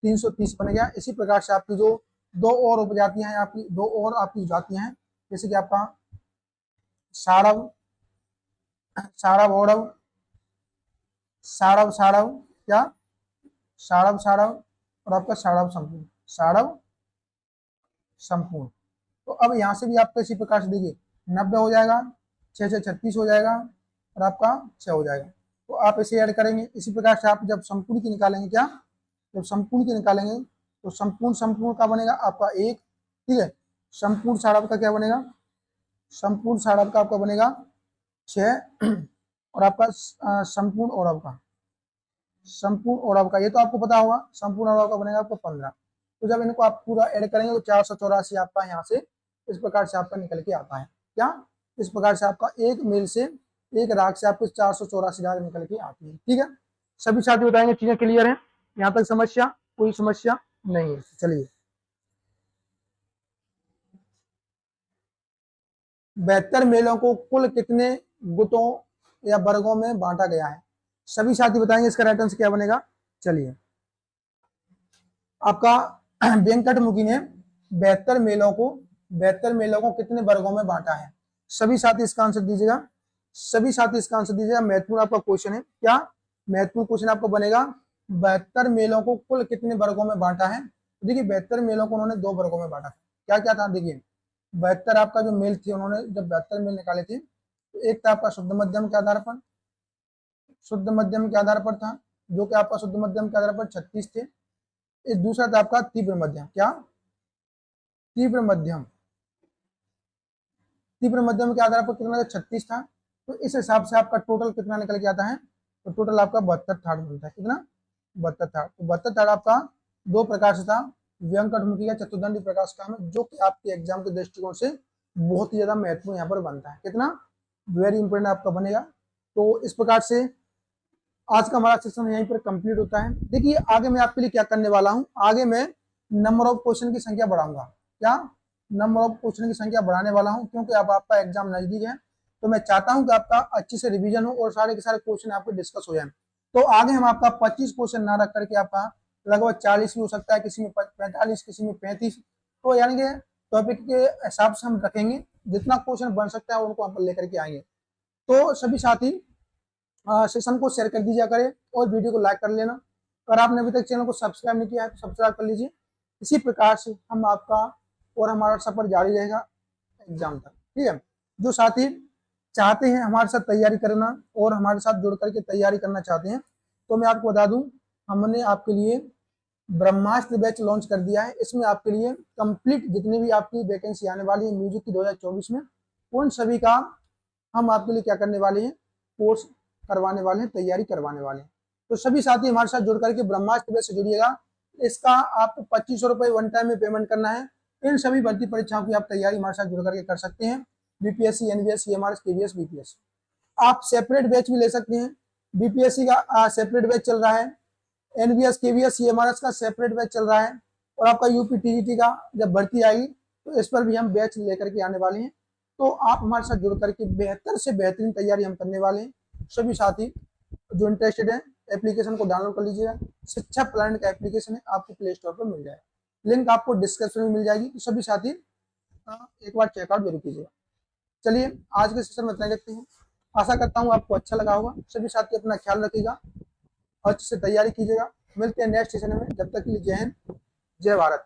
330 बन गया। इसी प्रकार से आपकी जो 2 और उपजातियां हैं, आपकी 2 और आपकी जातियां हैं, जैसे कि आपका साड़व, साड़व ओड़व, साड़व साड़व, क्या साड़व साड़व और आपका साड़व संपूर्ण, साड़व संपूर्ण। तो अब यहाँ से भी आपका इसी प्रकार से देखिए 90 हो जाएगा, 6 से 36 हो जाएगा और आपका 6 हो जाएगा। तो आप इसे ऐड करेंगे। इसी प्रकार से आप जब संपूर्ण की निकालेंगे, क्या जब संपूर्ण की निकालेंगे तो संपूर्ण संपूर्ण का बनेगा आपका 1, ठीक है। संपूर्ण साड़व का क्या बनेगा? संपूर्ण साड़व का आपका बनेगा 6 और आपका संपूर्ण ओड़व का, संपूर्ण ओड़व का, ये तो आपको पता होगा, संपूर्ण ओड़व का बनेगा आपको 15। तो जब इनको आप पूरा ऐड करेंगे तो 484 आपका यहाँ से इस प्रकार से आपका निकल के आता है। क्या इस प्रकार से आपका एक मेल से, एक राग से आपको 484 राग निकल के आती है, ठीक है। सभी साथी बताएंगे चीजें क्लियर है? यहाँ तक समस्या, कोई समस्या नहीं है? चलिए, 72 मेलों को कुल कितने गुटों या वर्गों में बांटा गया है? सभी साथी बताएंगे इसका राइट आंसर क्या बनेगा। चलिए, आपका वेंकट मुखी ने 72 मेलों को कितने वर्गों में बांटा है? सभी साथी इसका आंसर दीजिएगा, सभी साथी इसका आंसर दीजिएगा। महत्वपूर्ण आपका क्वेश्चन है, क्या महत्वपूर्ण क्वेश्चन आपको बनेगा। 72 मेलों को कुल कितने वर्गों में बांटा है? देखिए 72 मेलों को उन्होंने 2 वर्गों में बांटा, क्या क्या था? देखिए 72 आपका जो मेल थे, उन्होंने जब 72 मेल निकाले थे, तो एक था आपका शुद्ध मध्यम के आधार पर, शुद्ध मध्यम के आधार पर था, जो कि आपका शुद्ध मध्यम के आधार पर 36 थे। इस दूसरा था आपका तीव्र मध्यम, क्या तीव्र मध्यम, तीव्र मध्यम के आधार पर कितना? 36 था। तो इस हिसाब से आपका टोटल कितना निकल के आता है? तो टोटल आपका 72 थाट बनता है, कितना? 72 थाट। तो 72 थाट आपका 2 प्रकार से था, व्यंकटमुखी का चतुर्दंडी प्रकाश काम है, जो कि आपके एग्जाम के दृष्टिकोण से बहुत ही ज्यादा महत्वपूर्ण यहाँ पर बनता है, कितना वेरी इंपोर्टेंट आपका बनेगा। तो इस प्रकार से आज का हमारा सेशन यहीं पर कंप्लीट होता है। देखिए आगे मैं आपके लिए क्या करने वाला हूं, आगे मैं नंबर ऑफ क्वेश्चन की संख्या बढ़ाऊंगा, क्या नंबर ऑफ क्वेश्चन की संख्या बढ़ाने वाला हूं, क्योंकि अब आपका एग्जाम नजदीक है। तो मैं चाहता हूं कि आपका अच्छे से रिवीजन हो और सारे के सारे क्वेश्चन आपके डिस्कस हो जाए। तो आगे हम आपका 25 क्वेश्चन ना रख करके आपका लगभग 40 भी हो सकता है, किसी में 45, किसी में 35, तो यानी कि टॉपिक के हिसाब से हम रखेंगे, जितना क्वेश्चन बन सकता है उनको हम लेकर के आएंगे। तो सभी साथी सेशन को शेयर कर दीजिए करें और वीडियो को लाइक कर लेना। अगर आपने अभी तक चैनल को सब्सक्राइब नहीं किया है तो सब्सक्राइब कर लीजिए। इसी प्रकार से हम आपका और हमारा सफर जारी रहेगा एग्जाम तक, ठीक है। जो साथी चाहते हैं हमारे साथ तैयारी करना और हमारे साथ जुड़ करके तैयारी करना चाहते हैं, तो मैं आपको बता दूं, हमने आपके लिए ब्रह्मास्त्र बैच लॉन्च कर दिया है। इसमें आपके लिए कंप्लीट जितनी भी आपकी वैकेंसी आने वाली है म्यूजिक की 2024 में, उन सभी का हम आपके लिए क्या करने वाले हैं, कोर्स करवाने वाले हैं, तैयारी करवाने वाले हैं। तो सभी साथी हमारे साथ जुड़ करके ब्रह्मास्त्र बैच से जुड़िएगा। इसका आपको 2500 रुपये वन टाइम में पेमेंट करना है। इन सभी भर्ती परीक्षाओं की आप तैयारी हमारे साथ जुड़ करके कर सकते हैं। BPSC, NVS, CMRS, KVS, BPS. आप सेपरेट बैच भी ले सकते हैं। बीपीएससी का सेपरेट बैच चल रहा है, एनवीएस, केवीएस, सीएमआरएस का सेपरेट बैच चल रहा है, और आपका यूपी टीजीटी का जब भर्ती आएगी तो इस पर भी हम बैच लेकर के आने वाले हैं। तो आप हमारे साथ जुड़ करके बेहतर से बेहतरीन तैयारी हम करने वाले हैं। सभी साथी जो इंटरेस्टेड है, एप्लीकेशन को डाउनलोड कर लीजिएगा। शिक्षा प्लानेट का एप्लीकेशन है, आपको प्ले स्टोर पर मिल जाएगा, लिंक आपको डिस्क्रिप्शन में मिल जाएगी। तो सभी साथी एक बार चेकआउट जरूर कीजिएगा। चलिए आज के सेशन में इतना देखते हैं। आशा करता हूँ आपको अच्छा लगा होगा। सभी साथी अपना ख्याल रखिएगा, अच्छे से तैयारी कीजिएगा। मिलते हैं नेक्स्ट सेशन में, जब तक के लिए जय हिंद, जय भारत।